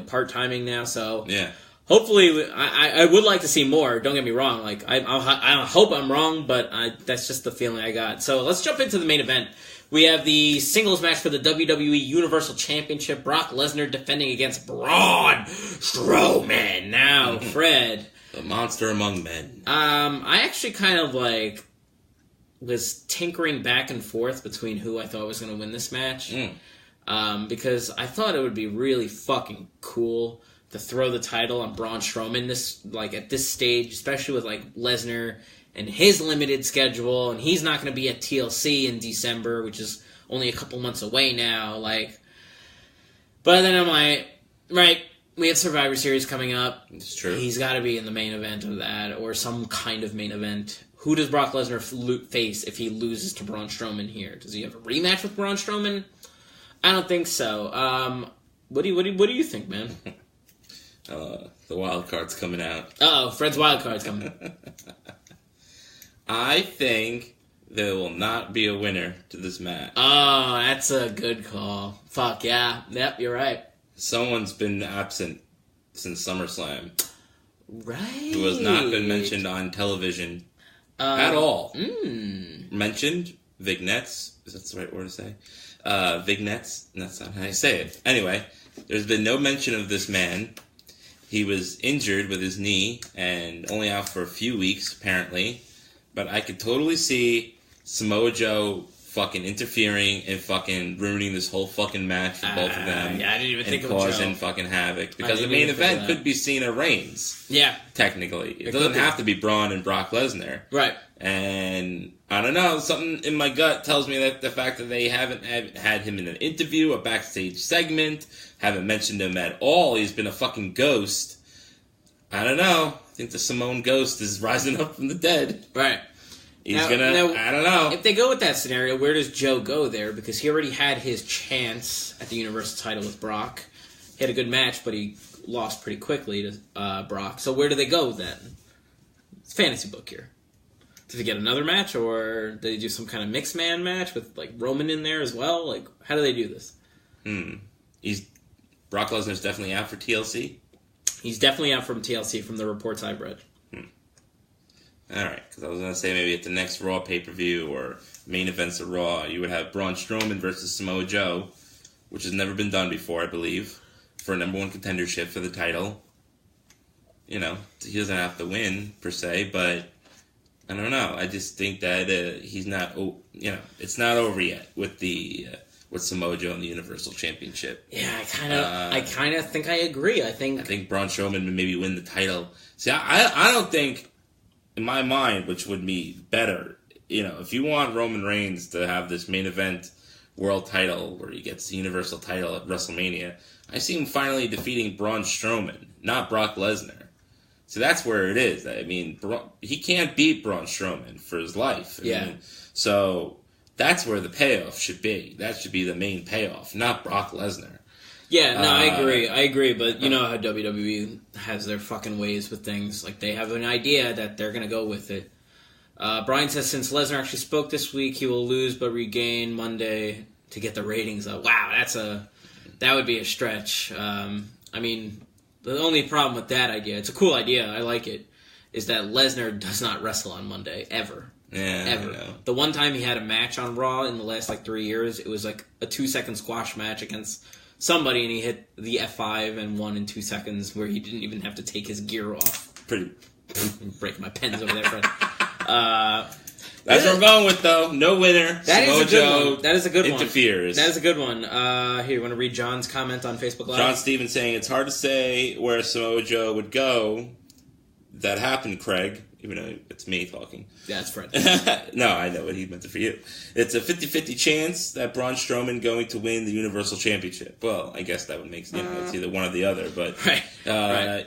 part timing now. So yeah. Hopefully, I would like to see more. Don't get me wrong. Like I hope I'm wrong, but that's just the feeling I got. So let's jump into the main event. We have the singles match for the WWE Universal Championship. Brock Lesnar defending against Braun Strowman. Now, Fred, the monster among men. I actually kind of like was tinkering back and forth between who I thought was going to win this match, because I thought it would be really fucking cool to throw the title on Braun Strowman at this stage, especially with like Lesnar and his limited schedule, and he's not going to be at TLC in December, which is only a couple months away now. Like, but then I'm like, right, we have Survivor Series coming up. It's true. He's got to be in the main event of that, or some kind of main event. Who does Brock Lesnar face if he loses to Braun Strowman here? Does he have a rematch with Braun Strowman? I don't think so. What do you think, man? The wild card's coming out. Uh-oh, Fred's wild card's coming. I think there will not be a winner to this match. Oh, that's a good call. Fuck, yeah. Yep, you're right. Someone's been absent since SummerSlam. Right. Who has not been mentioned on television at all. Mentioned, vignettes. Is that the right word to say? Vignettes. That's not how I say it. Anyway, there's been no mention of this man. He was injured with his knee and only out for a few weeks, apparently. But I could totally see Samoa Joe fucking interfering and fucking ruining this whole fucking match for both of them. Yeah, I didn't even think of Joe. And causing fucking havoc. Because the main event could be Cena Reigns. Yeah. Technically. It doesn't have to be Braun and Brock Lesnar. Right. And I don't know, something in my gut tells me that the fact that they haven't had him in an interview, a backstage segment, haven't mentioned him at all, he's been a fucking ghost. I don't know. I think the Samoan ghost is rising up from the dead. Right. He's I don't know. If they go with that scenario, where does Joe go there? Because he already had his chance at the Universal title with Brock. He had a good match, but he lost pretty quickly to Brock. So where do they go then? It's fantasy book here. Did they get another match, or did they do some kind of mixed man match with like Roman in there as well? Like, how do they do this? Brock Lesnar's definitely out for TLC? He's definitely out from TLC from the reports I've read. Alright, because I was going to say maybe at the next Raw pay-per-view or main events of Raw, you would have Braun Strowman versus Samoa Joe, which has never been done before, I believe, for a number one contendership for the title. You know, he doesn't have to win, per se, but I don't know. I just think that he's not, it's not over yet with with Samoa Joe and the Universal Championship. Yeah, I kind of think I agree. I think Braun Strowman would maybe win the title. See, I don't think, in my mind, which would be better, if you want Roman Reigns to have this main event world title where he gets the Universal title at WrestleMania, I see him finally defeating Braun Strowman, not Brock Lesnar. So that's where it is. I mean, he can't beat Braun Strowman for his life. So that's where the payoff should be. That should be the main payoff, not Brock Lesnar. Yeah, no, I agree, but you know how WWE has their fucking ways with things. Like, they have an idea that they're going to go with it. Brian says, since Lesnar actually spoke this week, he will lose but regain Monday to get the ratings up. Wow, that would be a stretch. I mean, the only problem with that idea, it's a cool idea, I like it, is that Lesnar does not wrestle on Monday, ever. Yeah, ever. The one time he had a match on Raw in the last, 3 years, it was, a 2-second squash match against somebody, and he hit the F5 and won in 2 seconds, where he didn't even have to take his gear off. Pretty. Breaking my pens over there, Fred. That's what I'm going with, though. No winner. That is a good one. That is a good interferes. That is a good one. Here, you want to read John's comment on Facebook Live? John Stevens saying, it's hard to say where Samoa Joe would go. That happened, Craig. Even though it's me talking. Yeah, it's Fred. No, I know what he meant for you. It's a 50-50 chance that Braun Strowman going to win the Universal Championship. Well, I guess that would make sense. It's either one or the other. But right.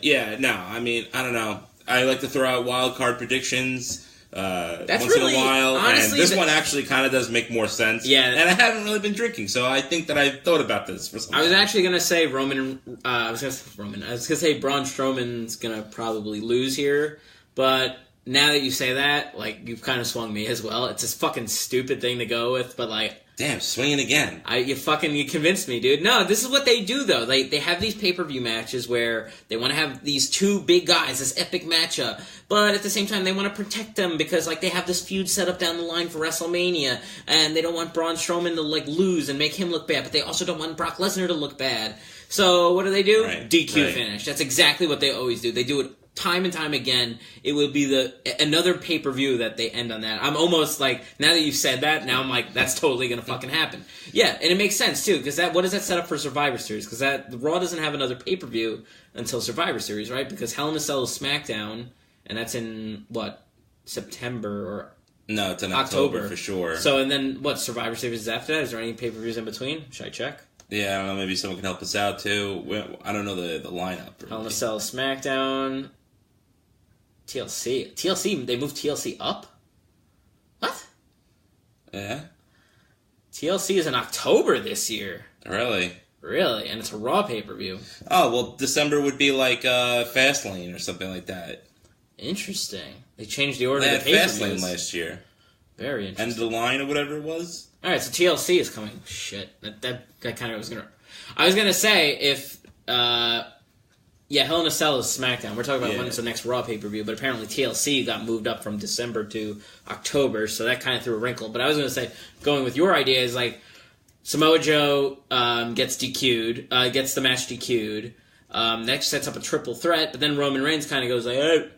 Yeah, no, I mean, I don't know. I like to throw out wild card predictions. once in a while. Honestly, and this one actually kind of does make more sense. Yeah. And I haven't really been drinking, so I think that I've thought about this for some time. I was actually going to say I was going to say Braun Strowman's going to probably lose here, but now that you say that, like, you've kind of swung me as well. It's this fucking stupid thing to go with, but, like... Damn, swinging again. You convinced me, dude. No, this is what they do, though. They have these pay-per-view matches where they want to have these two big guys, this epic matchup, but at the same time, they want to protect them because, like, they have this feud set up down the line for WrestleMania, and they don't want Braun Strowman to, like, lose and make him look bad, but they also don't want Brock Lesnar to look bad. So, what do? Right. DQ finish. That's exactly what they always do. They do it time and time again. It would be another pay-per-view that they end on that. I'm almost like, now that you've said that, now I'm like, that's totally going to fucking happen. Yeah, and it makes sense, too, because what does that set up for Survivor Series? Because Raw doesn't have another pay-per-view until Survivor Series, right? Because Hell in a Cell is SmackDown, and that's in, September or... No, it's in October for sure. So, and then, Survivor Series is after that? Is there any pay-per-views in between? Should I check? Yeah, I don't know, maybe someone can help us out, too. I don't know the lineup. Really. Hell in a Cell, SmackDown... TLC, they moved TLC up? What? Yeah. TLC is in October this year. Really? Really? And it's a Raw pay-per-view. Oh, well, December would be like Fastlane or something like that. Interesting. They changed the order of the pay-per-views. Fastlane last year. Very interesting. End of the line or whatever it was. Alright, so TLC is coming. Shit. That kind of was gonna... I was gonna say, if... Yeah, Hell in a Cell is SmackDown. We're talking about when's the next Raw pay-per-view, but apparently TLC got moved up from December to October, so that kind of threw a wrinkle. But I was going to say, going with your idea is like, Samoa Joe gets DQ'd, gets the match DQ'd. That sets up a triple threat, but then Roman Reigns kind of goes like, hey,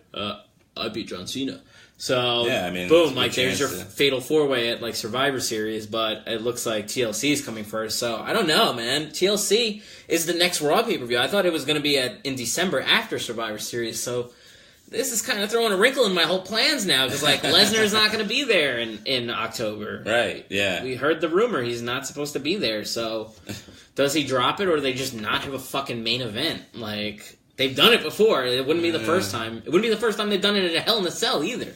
I beat John Cena. So, yeah, I mean, boom, like, there's your fatal four-way at, like, Survivor Series, but it looks like TLC is coming first, so I don't know, man. TLC is the next Raw pay-per-view. I thought it was going to be in December after Survivor Series, so this is kind of throwing a wrinkle in my whole plans now, because, like, Lesnar's not going to be there in October. Right, yeah. We heard the rumor he's not supposed to be there, so does he drop it, or do they just not have a fucking main event? Like, they've done it before. It wouldn't be the first time. It wouldn't be the first time they've done it at a Hell in a Cell, either.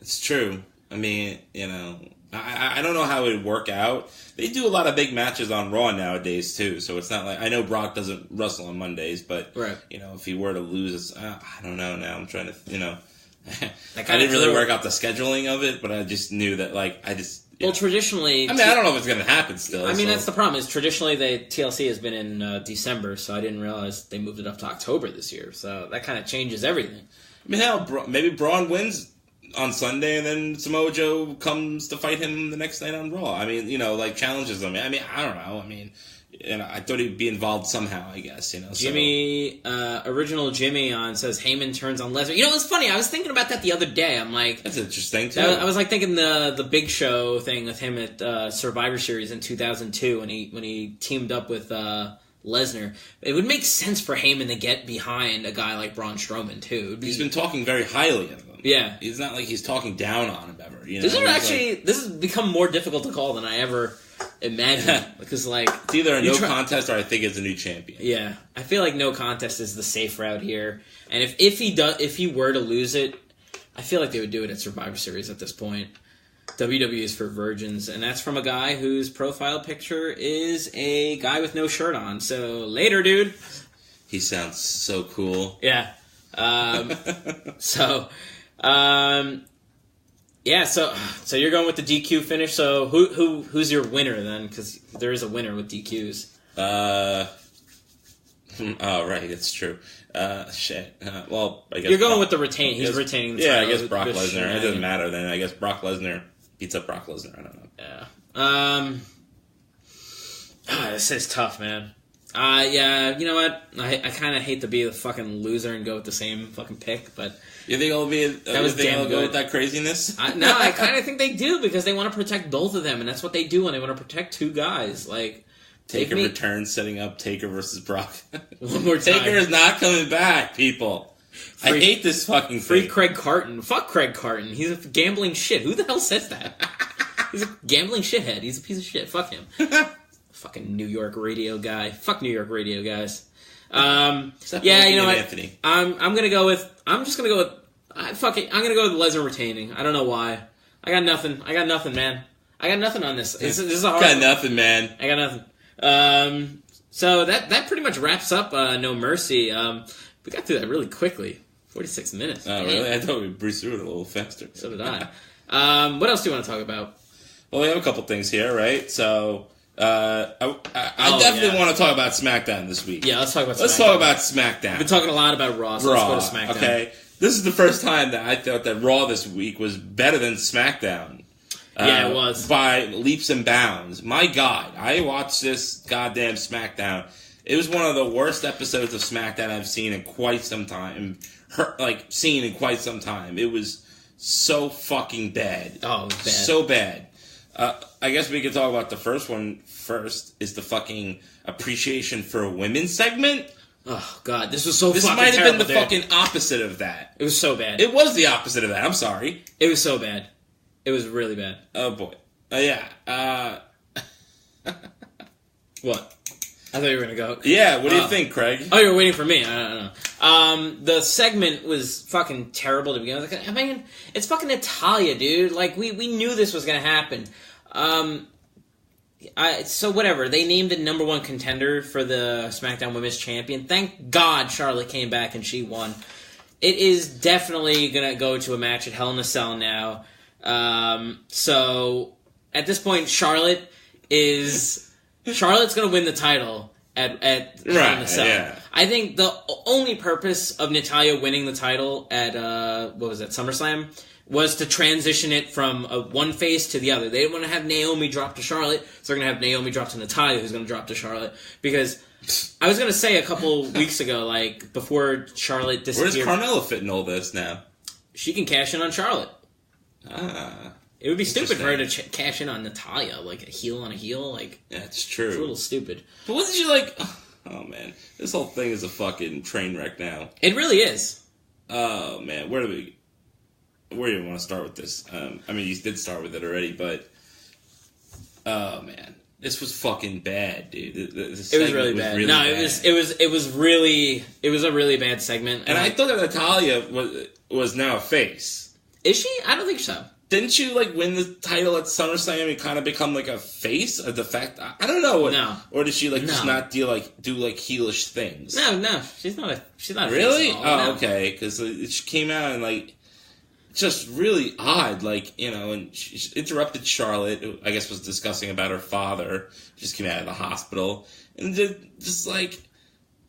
It's true. I mean, you know, I don't know how it would work out. They do a lot of big matches on Raw nowadays, too, so it's not like... I know Brock doesn't wrestle on Mondays, but, you know, if he were to lose, I don't know now. I'm trying to, you know... I didn't really work out the scheduling of it, but I just knew that, like, well, traditionally... I mean, I don't know if it's going to happen still. I mean, that's the problem, is traditionally TLC has been in December, so I didn't realize they moved it up to October this year, so that kind of changes everything. I mean, hell, maybe Braun wins on Sunday, and then Samoa Joe comes to fight him the next night on Raw. I mean, you know, like, challenges him. I mean, I don't know. I mean, you know, I thought he'd be involved somehow, I guess, you know. Jimmy, original Jimmy says Heyman turns on Lesnar. You know, it's funny. I was thinking about that the other day. I'm like... That's interesting, too. I was, like, thinking the Big Show thing with him at Survivor Series in 2002 when he teamed up with... Lesnar. It would make sense for Heyman to get behind a guy like Braun Strowman, too. He's been talking very highly of him. Yeah. It's not like he's talking down on him ever. You know? This has become more difficult to call than I ever imagined. Because, like... It's either a no contest or I think it's a new champion. Yeah. I feel like no contest is the safe route here. And if he were to lose it, I feel like they would do it at Survivor Series at this point. WWE is for virgins, and that's from a guy whose profile picture is a guy with no shirt on. So, later, dude. He sounds so cool. Yeah. So you're going with the DQ finish. So, who's your winner, then? Because there is a winner with DQs. Oh, right, that's true. Shit. Well, I guess... You're going with the retain. He's retaining the title. Yeah, I guess Brock Lesnar. It doesn't matter then. I guess Brock Lesnar beats up Brock Lesnar. I don't know. Yeah. This is tough, man. Yeah, you know what? I kind of hate to be the fucking loser and go with the same fucking pick, but... You think it'll be... go with that craziness? No, I kind of think they do, because they want to protect both of them, and that's what they do when they want to protect two guys. Like... Taker returns, setting up Taker versus Brock. One more time. Taker is not coming back, people. I hate this fucking free thing. Craig Carton. Fuck Craig Carton. He's a gambling shit. Who the hell says that? He's a gambling shithead. He's a piece of shit. Fuck him. Fucking New York radio guy. Fuck New York radio guys. Yeah, you know what? Anthony. I'm just gonna go with. Fuck it. I'm gonna go with Lesnar retaining. I don't know why. I got nothing, man. I got nothing on this. This is a hard got one. nothing, man. I got nothing. So that pretty much wraps up No Mercy. We got through that really quickly. 46 minutes. Oh, really? I thought we breezed through it a little faster. So did I. What else do you want to talk about? Well, we have a couple things here, right? So, I definitely want to talk about SmackDown this week. Yeah, let's talk about SmackDown. Let's talk about SmackDown. We've been talking a lot about Raw, so let's go to SmackDown. Okay. This is the first time that I thought that Raw this week was better than SmackDown. Yeah, it was. By leaps and bounds. My God, I watched this goddamn SmackDown. It was one of the worst episodes of SmackDown I've seen in quite some time. It was so fucking bad. Oh, it was bad. So bad. I guess we could talk about the first one first, is the fucking appreciation for women segment. Oh, God, this was so this fucking might have been the dude. fucking opposite of that. It was so bad. It was the opposite of that. I'm sorry. It was so bad. It was really bad. Oh, boy. Yeah. What? I thought you were going to go. Yeah, what do you think, Craig? Oh, you were waiting for me. I don't know. The segment was fucking terrible to begin with. I mean, it's fucking Natalya, dude. Like, we knew this was going to happen. So whatever. They named the number one contender for the SmackDown Women's Champion. Thank God Charlotte came back and she won. It is definitely going to go to a match at Hell in a Cell now. So at this point, Charlotte's going to win the title at Hell in a Cell. Yeah. I think the only purpose of Natalya winning the title at SummerSlam was to transition it from one face to the other. They didn't want to have Naomi drop to Charlotte, so they're going to have Naomi drop to Natalya, who's going to drop to Charlotte. Because I was going to say a couple weeks ago, like, before Charlotte disappeared... Where's Carmella fit in all this now? She can cash in on Charlotte. It would be stupid for her to cash in on Natalya, like a heel on a heel. Like, yeah, it's true. It's a little stupid. But wasn't she like... Oh, man. This whole thing is a fucking train wreck now. It really is. Oh, man. Where do you want to start with this? I mean, you did start with it already, but... Oh, man. This was fucking bad, dude. It was really bad. Really bad. It was a really bad segment. And I thought that Natalya was now a face. Is she? I don't think so. Didn't you, like, win the title at SummerSlam and kind of become, like, a face? Or the fact... I don't know. No. Or did she, like, just not do heelish things? No. She's not a really? face at all. Oh, okay. Because she came out and, like... Just really odd, like, you know, and she interrupted Charlotte, who I guess was discussing about her father, just came out of the hospital, and just like,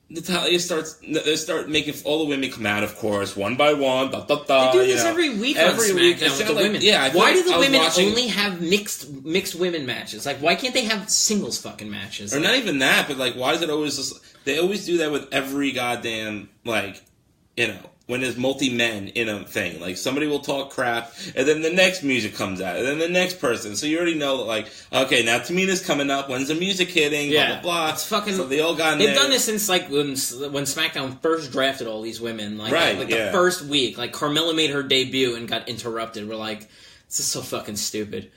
Natalya start making all the women come out, of course, one by one, They do this every week on SmackDown with the women. Yeah, why do the women only have mixed women matches? Like, why can't they have singles fucking matches? Or not even that, but, like, why is it always just... They always do that with every goddamn, like, you know... When there's multi-men in a thing. Like, somebody will talk crap, and then the next music comes out, and then the next person. So you already know, like, okay, now Tamina's coming up, when's the music hitting, blah, blah, blah. It's fucking... So they all got in They've there. done this since, like, when SmackDown first drafted all these women. Like, right, the first week. Like, Carmella made her debut and got interrupted. We're like, this is so fucking stupid.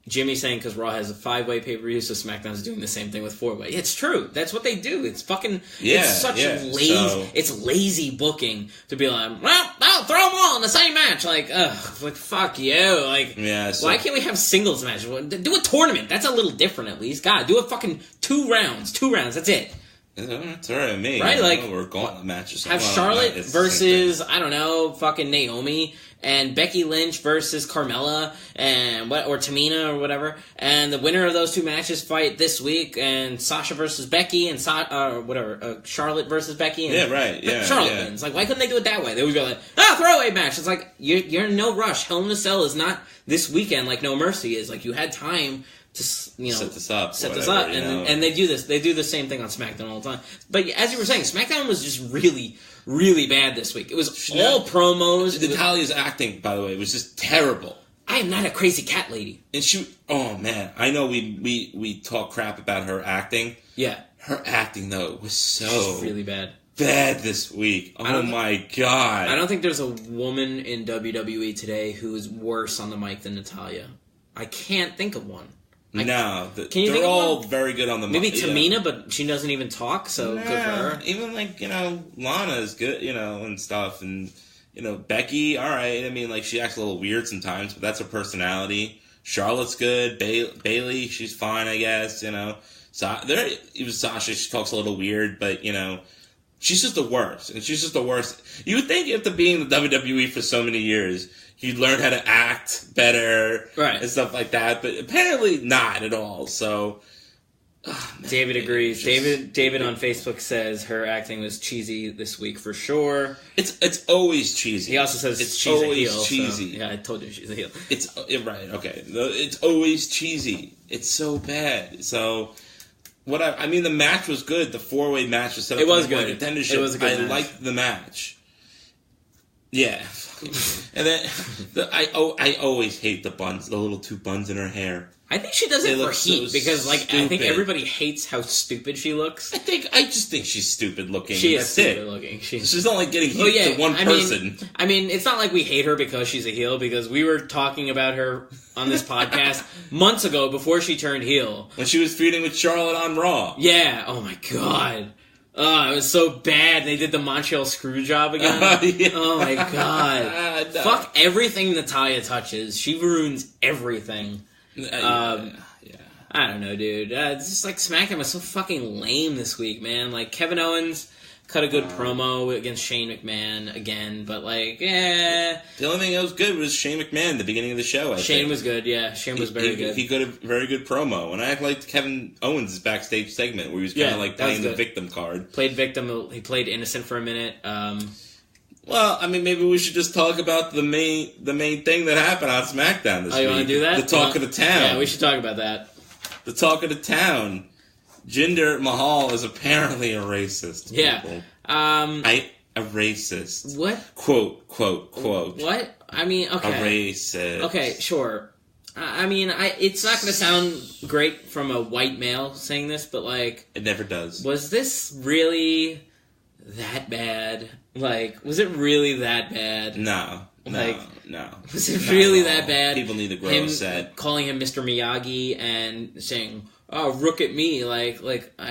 Jimmy's saying because Raw has a 5-way pay-per-view, so SmackDown's doing the same thing with 4-way. It's true. That's what they do. It's fucking... it's such lazy... So... It's lazy booking to be like, well, I'll throw them all in the same match. Like, like, fuck you. Like, why can't we have singles matches? Do a tournament. That's a little different, at least. God, do a fucking 2 rounds. 2 rounds. That's it. It's alright with me. Right? Like, we're gauntlet matches. Have Charlotte versus, I don't know, fucking Naomi... and Becky Lynch versus Carmella or Tamina or whatever, and the winner of those 2 matches fight this week, and Sasha versus Becky and Charlotte versus Becky. And Charlotte wins. Like, why couldn't they do it that way? They would go like, throwaway match. It's like you're in no rush. Hell in a Cell is not this weekend like No Mercy is. Like, you had time to set this up, and they do this. They do the same thing on SmackDown all the time. But as you were saying, SmackDown was just really, really bad this week. It was all promos. Natalya's acting, by the way, was just terrible. I am not a crazy cat lady. And oh man, I know we talk crap about her acting. Yeah, her acting though was so really bad this week. Oh my god! I don't think there's a woman in WWE today who is worse on the mic than Natalya. I can't think of one. They're all very good on the mic. Maybe Tamina, but she doesn't even talk, so good for her. Even like, Lana is good, and stuff, and Becky, all right. I mean, like, she acts a little weird sometimes, but that's her personality. Charlotte's good. Bayley, she's fine, I guess. Even Sasha, she talks a little weird, but she's just the worst, and she's just the worst. You would think after being in the WWE for so many years, you'd learn how to act better, right, and stuff like that, but apparently not at all. So. David agrees. David on Facebook says her acting was cheesy this week for sure. It's always cheesy. He also says it's she's always a heel. Cheesy. So, yeah, I told you she's a heel. It's right. Okay, it's always cheesy. It's so bad. So the match was good. The 4-way match was set up. It was good. It was a good match. I liked the match. Yeah, and then I always hate the buns. The little 2 buns in her hair. I think she does it for heat because, stupid. I think everybody hates how stupid she looks. I just think she's stupid looking. She is stupid looking. She's not like getting heat to one person. I mean, it's not like we hate her because she's a heel, because we were talking about her on this podcast months ago before she turned heel. When she was feuding with Charlotte on Raw. Yeah. Oh my God. Oh, it was so bad. They did the Montreal screw job again. Yeah. Oh my God. No. Fuck everything Natalya touches. She ruins everything. I don't know, dude. It's just like SmackDown was so fucking lame this week, man. Like, Kevin Owens cut a good promo against Shane McMahon again, but The only thing that was good was Shane McMahon at the beginning of the show, I think. Shane was good, yeah. Shane was very good. He got a very good promo, and I liked Kevin Owens' backstage segment where he was kind of playing the victim card. Played victim. He played innocent for a minute. Well, I mean, maybe we should just talk about the main thing that happened on SmackDown this week. Oh, you want to do that? The talk of the town. Yeah, we should talk about that. The talk of the town. Jinder Mahal is apparently a racist. Yeah. A racist. What? Quote. What? I mean, okay. A racist. Okay, sure. I mean, it's not going to sound great from a white male saying this, but it never does. Was this really that bad? Was it really that bad? No. Was it really that bad? People need to grow a set. Calling him Mr. Miyagi and saying, "Oh, look at me!" I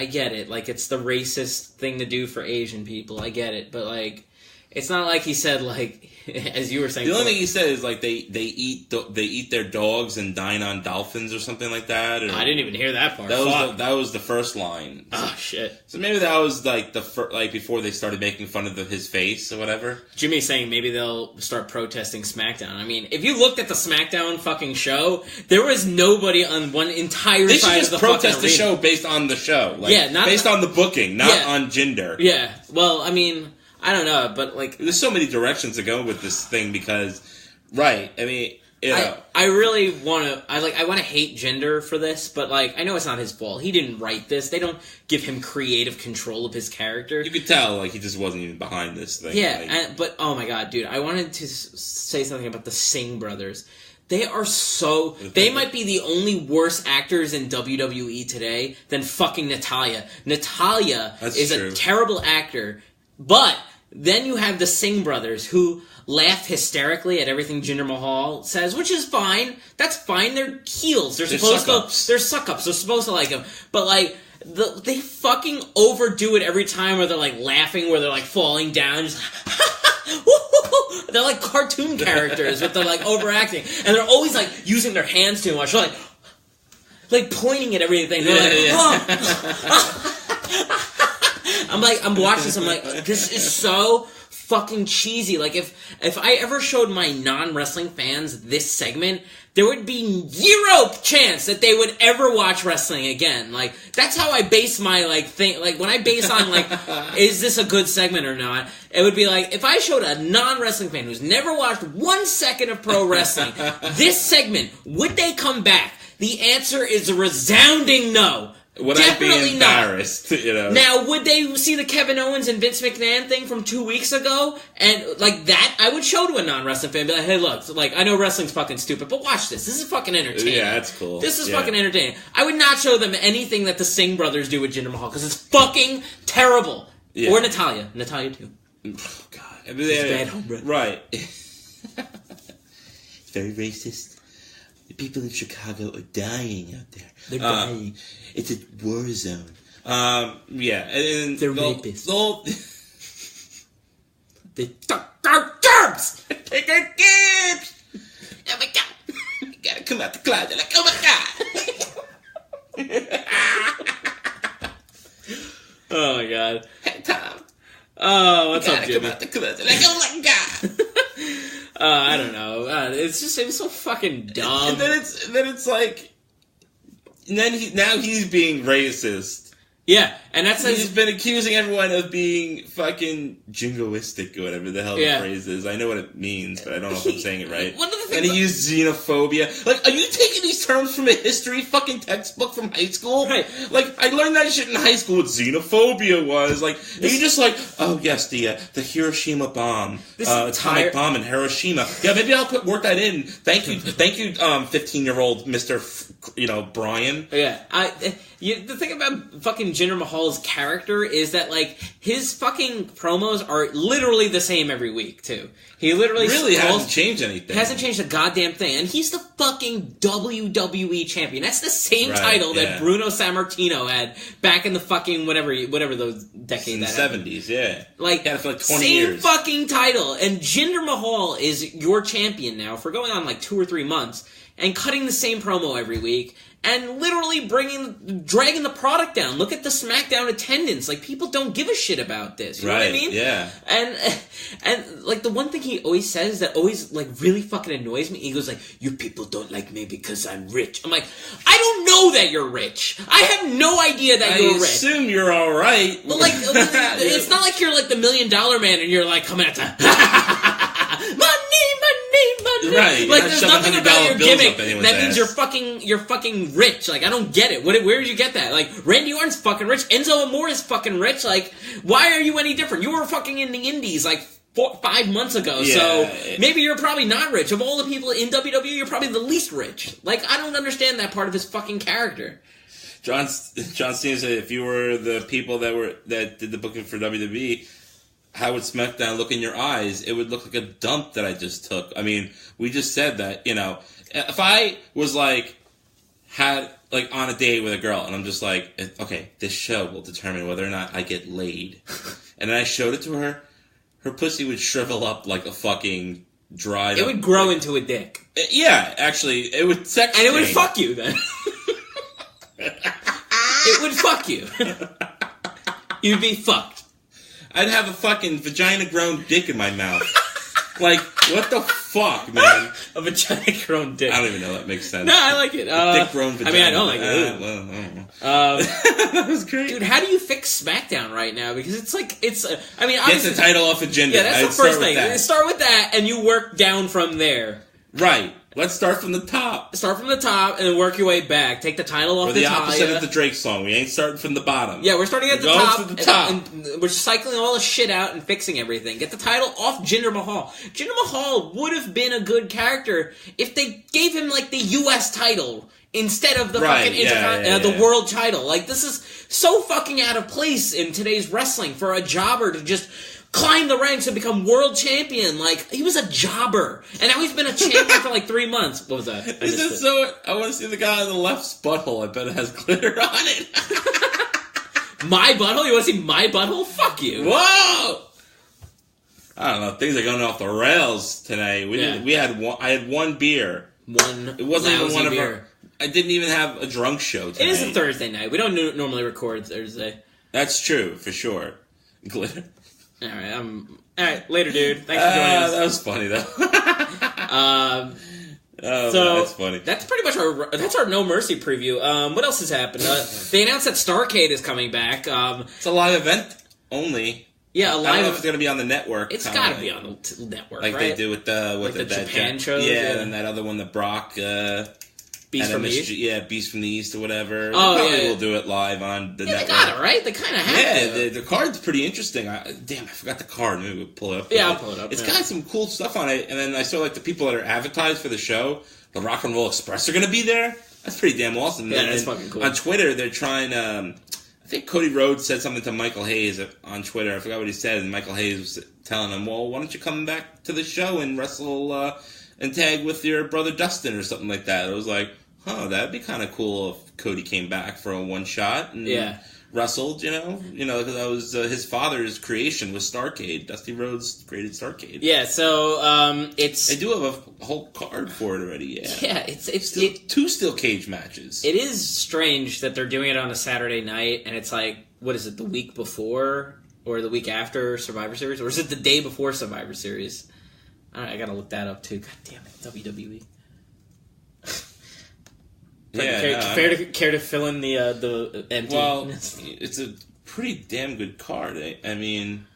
get it. It's the racist thing to do for Asian people. I get it, but it's not like he said as you were saying. The only thing he said is they eat their dogs and dine on dolphins or something like that. Or, I didn't even hear that part. That was the first line. Oh shit! So maybe that was before they started making fun of his face or whatever. Jimmy's saying maybe they'll start protesting SmackDown. I mean, if you looked at the SmackDown fucking show, there was nobody on one entire side of the fucking arena. They should just protest the show based on the show. Not based on the booking, not on Jinder. Yeah. Well, I mean, I don't know, but there's so many directions to go with this thing because, right? I mean, I really want to. I want to hate Jinder for this, but I know it's not his fault. He didn't write this. They don't give him creative control of his character. You could tell he just wasn't even behind this thing. Yeah, but oh my God, dude! I wanted to say something about the Signh brothers. They are they might be the only worse actors in WWE today than fucking Natalya. Natalya is a terrible actor, but then you have the Signh brothers who laugh hysterically at everything Jinder Mahal says, which is fine. That's fine. They're heels. They're suck-ups. They're supposed to like him. But, they fucking overdo it every time where they're, laughing, where they're, falling down. Just, they're like cartoon characters, but they're, overacting. And they're always, using their hands too much. They're, pointing at everything. They're I'm watching this, I'm this is so fucking cheesy. If I ever showed my non-wrestling fans this segment, there would be zero chance that they would ever watch wrestling again. That's how I base my, thing. When I base on, is this a good segment or not, it would be if I showed a non-wrestling fan who's never watched 1 second of pro wrestling, this segment, would they come back? The answer is a resounding no. Would Definitely I be embarrassed? Not. Now, would they see the Kevin Owens and Vince McMahon thing from 2 weeks ago? And, that, I would show to a non-wrestling fan. Be like, hey, look, I know wrestling's fucking stupid, but watch this. This is fucking entertaining. Yeah, that's cool. This is fucking entertaining. I would not show them anything that the Signh brothers do with Jinder Mahal, because it's fucking terrible. Yeah. Or Natalya. Natalya, too. Oh, God. It's bad homebrew. Right. It's very racist. The people in Chicago are dying out there. They're dying. It's a war zone. Yeah. And they're rapists. They club. They're like, oh my god. Oh my god. Hey Tom. Oh, what's up, Jimmy? Come out the club. They're like, oh my god. I don't know. It was so fucking dumb. And then it's like, and then now he's being racist. Yeah, and that's he's been accusing everyone of being fucking jingoistic or whatever the hell the phrase is. I know what it means, but I don't know if I'm saying it right. And he used xenophobia. Like, are you taking these terms from a history fucking textbook from high school? Right. Like, I learned that shit in high school. What xenophobia was. Like, are you just like, oh yes, the Hiroshima bomb, atomic bomb in Hiroshima. Yeah, maybe I'll work that in. Thank you, 15-year-old Mr. Brian. Yeah, the thing about fucking Jinder Mahal's character is that, like, his fucking promos are literally the same every week, too. He literally hasn't changed anything. Hasn't changed a goddamn thing. And he's the fucking WWE champion. That's the same title that Bruno Sammartino had back in the fucking whatever those decades. In the 70s, yeah. Like, had it for like 20 same years. Fucking title. And Jinder Mahal is your champion now for going on like 2 or 3 months and cutting the same promo every week. And literally dragging the product down. Look at the SmackDown attendance. Like, people don't give a shit about this. You know what I mean? Yeah. And like, the one thing he always says that always, like, really fucking annoys me, he goes like, you people don't like me because I'm rich. I'm like, I don't know that you're rich. I have no idea that you're rich. I assume you're alright. But, like, it's not like you're, like, the $1 Million Man and you're, like, coming at the... money. Right, like, there's nothing about your gimmick that means you're fucking rich. Like, I don't get it. Where did you get that? Like, Randy Orton's fucking rich. Enzo Amore is fucking rich. Like, why are you any different? You were fucking in the indies, like, 5 months ago, so maybe you're probably not rich. Of all the people in WWE, you're probably the least rich. Like, I don't understand that part of his fucking character. John Cena said if you were the people that did the booking for WWE, how would SmackDown look in your eyes? It would look like a dump that I just took. I mean, we just said that, if I was on a date with a girl and I'm just like, okay, this show will determine whether or not I get laid. And then I showed it to her, her pussy would shrivel up like a fucking dried It would grow into a dick. Yeah, actually, it would sex And it would fuck you then. It would fuck you. You'd be fucked. I'd have a fucking vagina-grown dick in my mouth. Like, what the fuck, man? A vagina-grown dick. I don't even know if that makes sense. No, I like it. Dick-grown vagina. I mean, I don't like it. Well, I don't know. That was great. Dude, how do you fix SmackDown right now? Because it's like, I mean, obviously... Get the title off of Jinder. Yeah, that's the first thing. Start with that, and you work down from there. Right. Let's start from the top. Start from the top and then work your way back. Take the title off Natalya. Or the opposite of the Drake song. We ain't starting from the bottom. Yeah, we're starting at the top. And we're cycling all the shit out and fixing everything. Get the title off Jinder Mahal. Jinder Mahal would have been a good character if they gave him, like, the U.S. title instead of the the world title. Like, this is so fucking out of place in today's wrestling for a jobber to just... climb the ranks and become world champion. Like, he was a jobber. And now he's been a champion for like 3 months. What was that? I want to see the guy on the left's butthole. I bet it has glitter on it. My butthole? You want to see my butthole? Fuck you. Whoa! I don't know. Things are going off the rails today. I had one beer. It wasn't even one beer. of our... I didn't even have a drunk show tonight. It is a Thursday night. We don't normally record Thursday. That's true, for sure. Glitter. Alright, later, dude. Thanks for joining us. That was funny, though. So that's funny. That's pretty much our No Mercy preview. What else has happened? They announced that Starcade is coming back. It's a live event only. Yeah, a live. I don't know if it's going to be on the network. It's got to be on the network, like right? they do with the Japan shows. Yeah, and that other one that Brock. Beast from the East? Yeah, Beast from the East or whatever. Oh, Probably will do it live on the network. They got it, right? They kind of have to. The card's pretty interesting. I forgot the card. Maybe we'll pull it up. Yeah, I'll pull it up. It's got some cool stuff on it. And then I saw, like, the people that are advertised for the show, the Rock and Roll Express, are going to be there. That's pretty damn awesome. Yeah, that's fucking cool. On Twitter, they're trying I think Cody Rhodes said something to Michael Hayes on Twitter. I forgot what he said. And Michael Hayes was telling him, well, why don't you come back to the show and wrestle and tag with your brother Dustin or something like that. It was like... that'd be kind of cool if Cody came back for a one-shot and wrestled, because that was his father's creation was Starcade. Dusty Rhodes created Starcade. Yeah, so it's... They do have a whole card for it already, yeah. Yeah, it's two steel cage matches. It is strange that they're doing it on a Saturday night, and it's like, what is it, the week before or the week after Survivor Series? Or is it the day before Survivor Series? I gotta look that up, too. God damn it, WWE. Care to fill in the empty? Well, it's a pretty damn good card. I mean,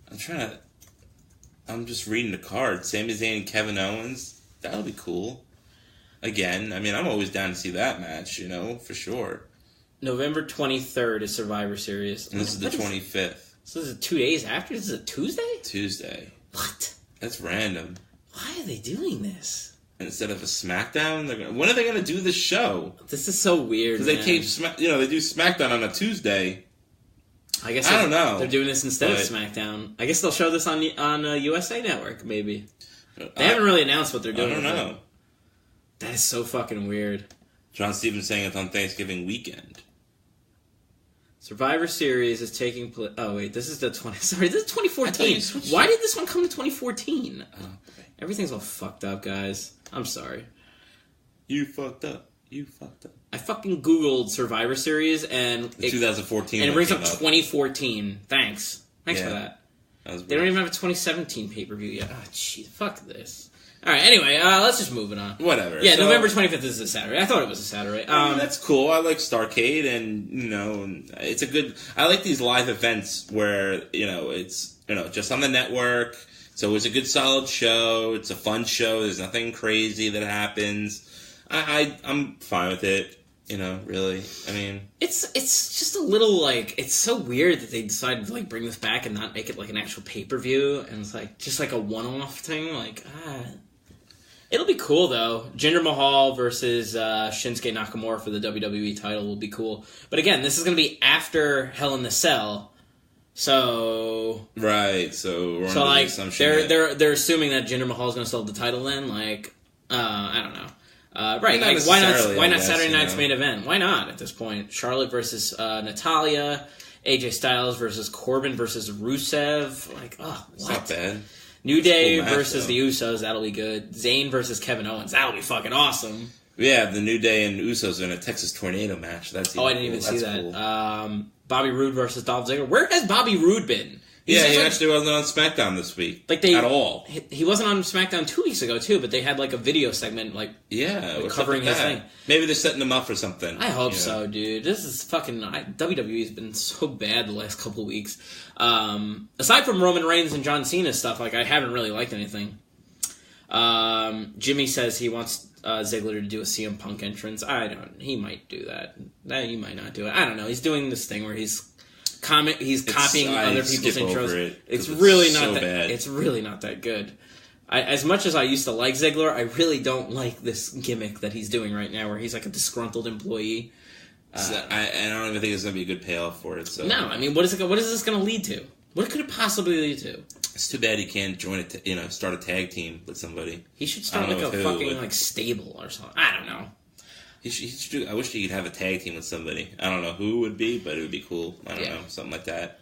I'm just reading the card. Sami Zayn and Kevin Owens. That'll be cool. Again, I mean, I'm always down to see that match, for sure. November 23rd is Survivor Series. And this is the 25th. So this is 2 days after? This is a Tuesday? Tuesday. What? That's random. Why are they doing this? Instead of a SmackDown, when are they going to do this show? This is so weird. Because they tape, they do SmackDown on a Tuesday. I guess I don't know. They're doing this instead of SmackDown. I guess they'll show this on USA Network, maybe. They haven't really announced what they're doing. I don't know. That is so fucking weird. John Stevens saying it's on Thanksgiving weekend. Survivor Series is taking place. Oh wait, this is the 20. Sorry, this is 2014. Why did this one come to 2014? Oh, everything's all fucked up, guys. I'm sorry. You fucked up. I fucking Googled Survivor Series and 2014, and it brings up 2014. Thanks for that. They don't even have a 2017 pay-per-view yet. Oh, jeez, fuck this. All right, anyway, let's just move it on. Whatever. Yeah, so, November 25th is a Saturday. I thought it was a Saturday. That's cool. I like Starcade, and it's a good. I like these live events where it's just on the network. So it's a good, solid show. It's a fun show. There's nothing crazy that happens. I'm fine with it. Really. I mean, it's just a little it's so weird that they decided to bring this back and not make it an actual pay-per-view, and it's just a one-off thing. It'll be cool though. Jinder Mahal versus Shinsuke Nakamura for the WWE title will be cool. But again, this is going to be after Hell in the Cell. So right, so we're they're assuming that Jinder Mahal is going to still have the title then. I don't know. Right, why not Saturday night's main event? Why not at this point? Charlotte versus Natalya, AJ Styles versus Corbin versus Rusev. What? It's not bad. New Day versus the Usos. That'll be good. Zayn versus Kevin Owens. That'll be fucking awesome. Yeah, the New Day and Usos are in a Texas Tornado match. That's I didn't even see that. Cool. Bobby Roode versus Dolph Ziggler. Where has Bobby Roode been? He actually wasn't on SmackDown this week. At all. He wasn't on SmackDown 2 weeks ago, too, but they had a video segment, covering his thing. Maybe they're setting him up for something. I hope so, dude. This is fucking... WWE's been so bad the last couple of weeks. Aside from Roman Reigns and John Cena stuff, I haven't really liked anything. Jimmy says he wants Ziggler to do a CM Punk entrance. He might do that. He might not do it. I don't know. He's doing this thing where he's copying other people's intros. It's really not that bad. It's really not that good. As much as I used to like Ziggler, I really don't like this gimmick that he's doing right now, where he's a disgruntled employee. I don't even think it's going to be a good payoff for it. So. No, I mean, what is this going to lead to? What could it possibly lead to? It's too bad he can't join start a tag team with somebody. He should start a fucking stable or something. I don't know. He should do. I wish he could have a tag team with somebody. I don't know who it would be, but it would be cool. I don't know, something like that.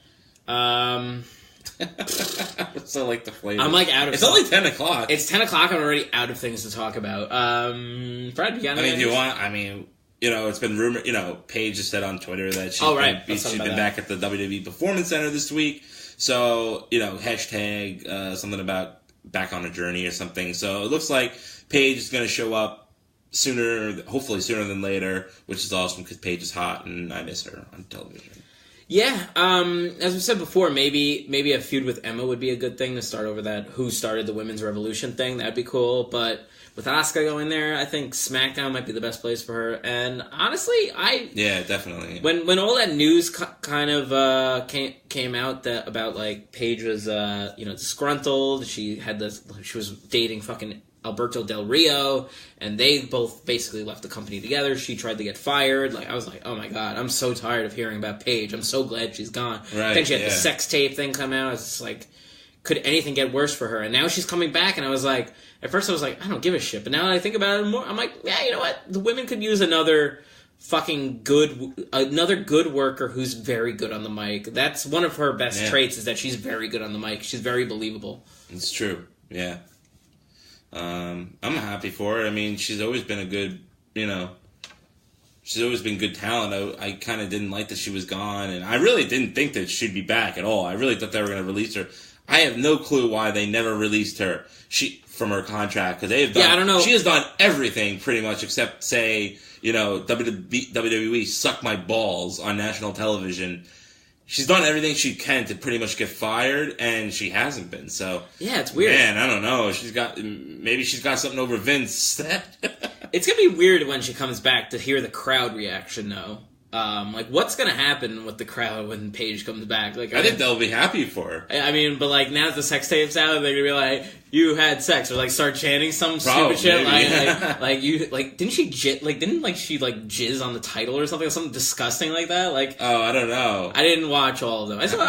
So the flavor. I'm out of. It's only 10:00. It's 10:00. I'm already out of things to talk about. Fred, you got anything? Do you want? It's been rumored. Paige has said on Twitter that she's been back at the WWE Performance Center this week. So hashtag something about back on a journey or something. So it looks like Paige is going to show up hopefully sooner than later, which is awesome because Paige is hot and I miss her on television. Yeah, as we said before, maybe a feud with Emma would be a good thing to start over that who started the women's revolution thing. That'd be cool. But with Asuka going there, I think SmackDown might be the best place for her. And honestly, definitely. When all that news kind of came out about Paige was disgruntled, she was dating fucking Alberto Del Rio, and they both basically left the company together. She tried to get fired. I was like, oh my god, I'm so tired of hearing about Paige. I'm so glad she's gone. Right, then she had the sex tape thing come out. It's could anything get worse for her? And now she's coming back, and I was like, at first I was like, I don't give a shit. But now that I think about it more, I'm like, yeah, you know what? The women could use another fucking good, another good worker who's very good on the mic. That's one of her best traits, is that she's very good on the mic. She's very believable. It's true, yeah. I'm happy for her. I mean, she's always been a good, she's always been good talent. I kind of didn't like that she was gone, and I really didn't think that she'd be back at all. I really thought they were going to release her. I have no clue why they never released her from her contract, because they have done. Yeah, I don't know. She has done everything pretty much except say, WWE suck my balls on national television. She's done everything she can to pretty much get fired, and she hasn't been. So yeah, it's weird. Man, I don't know. Maybe she's got something over Vince. It's gonna be weird when she comes back to hear the crowd reaction, though. What's gonna happen with the crowd when Paige comes back? I think they'll be happy for her. I mean, but now that the sex tape's out, they're gonna be like, "You had sex," or start chanting some Probably, stupid shit. Didn't she jizz on the title or something disgusting like that? I don't know. I didn't watch all of them. I took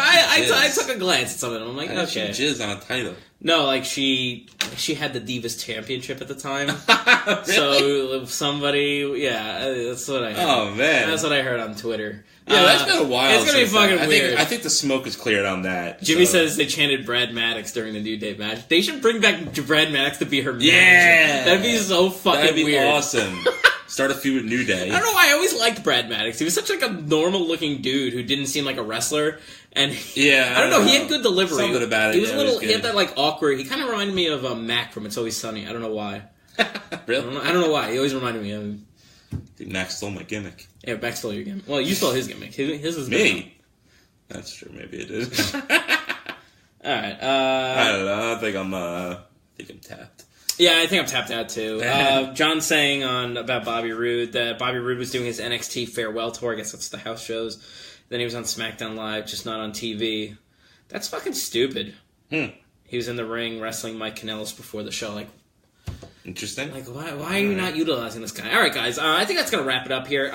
a glance at some of them. I'm like, okay, she jizz on a title. No, she had the Divas Championship at the time. Really? So somebody, that's what I heard. Oh, man. That's what I heard on Twitter. Yeah, that's been a while. It's going to be fucking weird. I think the smoke is cleared on that. Jimmy says they chanted Brad Maddox during the New Day match. They should bring back Brad Maddox to be her manager. Yeah! That'd be so fucking weird. That'd be awesome. Start a feud with New Day. I don't know why I always liked Brad Maddox. He was such a normal-looking dude who didn't seem like a wrestler. And I don't know. He had good delivery. Something about it. He was a little. He had that awkward. He kind of reminded me of Mac from It's Always Sunny. I don't know why. Really? I don't know why. He always reminded me of him. Dude, Mac stole my gimmick. Yeah, Mac stole your gimmick. Well, you stole his gimmick. His was me. That's true. Maybe it is. All right. I don't know. I think I'm tapped. Yeah, I think I'm tapped out too. John's saying about Bobby Roode that Bobby Roode was doing his NXT farewell tour. I guess that's the house shows. Then he was on SmackDown Live, just not on TV. That's fucking stupid. He was in the ring wrestling Mike Kanellis before the show. Interesting. Why are you not utilizing this guy? All right, guys. I think that's going to wrap it up here.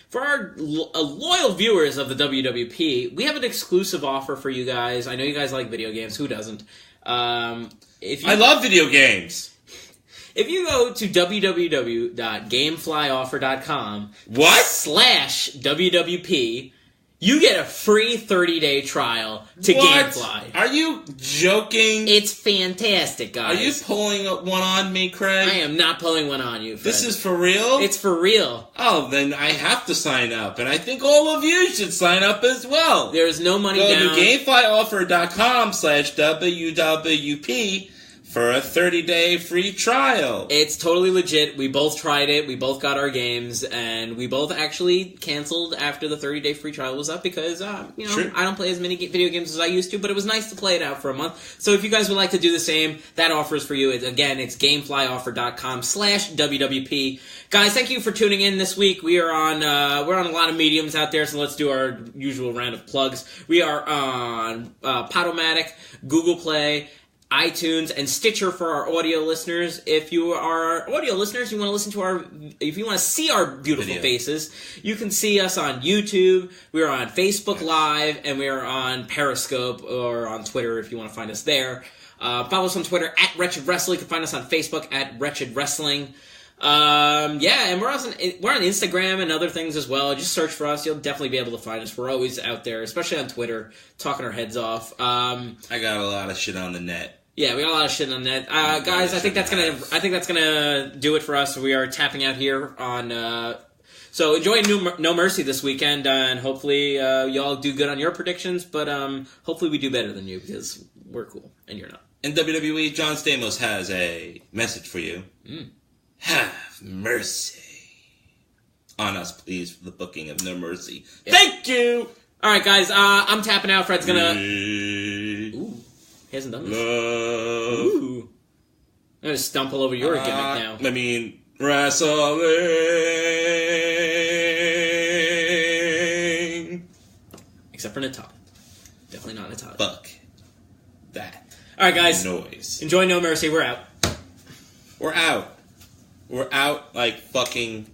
For our loyal viewers of the WWP, we have an exclusive offer for you guys. I know you guys like video games. Who doesn't? I love video games. If you go to www.gameflyoffer.com /WWP, you get a free 30-day trial to GameFly. Are you joking? It's fantastic, guys. Are you pulling one on me, Craig? I am not pulling one on you, Fred. This is for real? It's for real. Oh, then I have to sign up, and I think all of you should sign up as well. There is no money down. Go to GameFlyOffer.com /WWP for a 30-day free trial. It's totally legit. We both tried it. We both got our games, and we both actually canceled after the 30-day free trial was up because, I don't play as many video games as I used to, but it was nice to play it out for a month. So if you guys would like to do the same, that offer is for you. It's GameFlyOffer.com /WWP. Guys, thank you for tuning in this week. We're on a lot of mediums out there, so let's do our usual round of plugs. We are on Podomatic, Google Play, iTunes, and Stitcher for our audio listeners. If you are audio listeners, you want to listen to if you want to see our beautiful faces, you can see us on YouTube. We are on Facebook Live, and we are on Periscope or on Twitter if you want to find us there. Follow us on Twitter @Wretched Wrestling. You can find us on Facebook @Wretched Wrestling. And we're on Instagram and other things as well. Just search for us. You'll definitely be able to find us. We're always out there, especially on Twitter, talking our heads off. I got a lot of shit on the net. Yeah, we got a lot of shit on that. Guys, I think that's gonna do it for us. We are tapping out here on so enjoy No Mercy this weekend, and hopefully y'all do good on your predictions, but hopefully we do better than you because we're cool and you're not. In WWE, John Stamos has a message for you. Have mercy on us, please, for the booking of No Mercy. Yeah. Thank you! Alright, guys, I'm tapping out. Fred's gonna... Ooh. He hasn't done this. Ooh. I'm gonna stumble over your gimmick now. I mean, wrestling. Except for Natalya. Definitely not Natalya. Fuck that. Alright, guys. Noise. Enjoy No Mercy. We're out. We're out. We're out like fucking...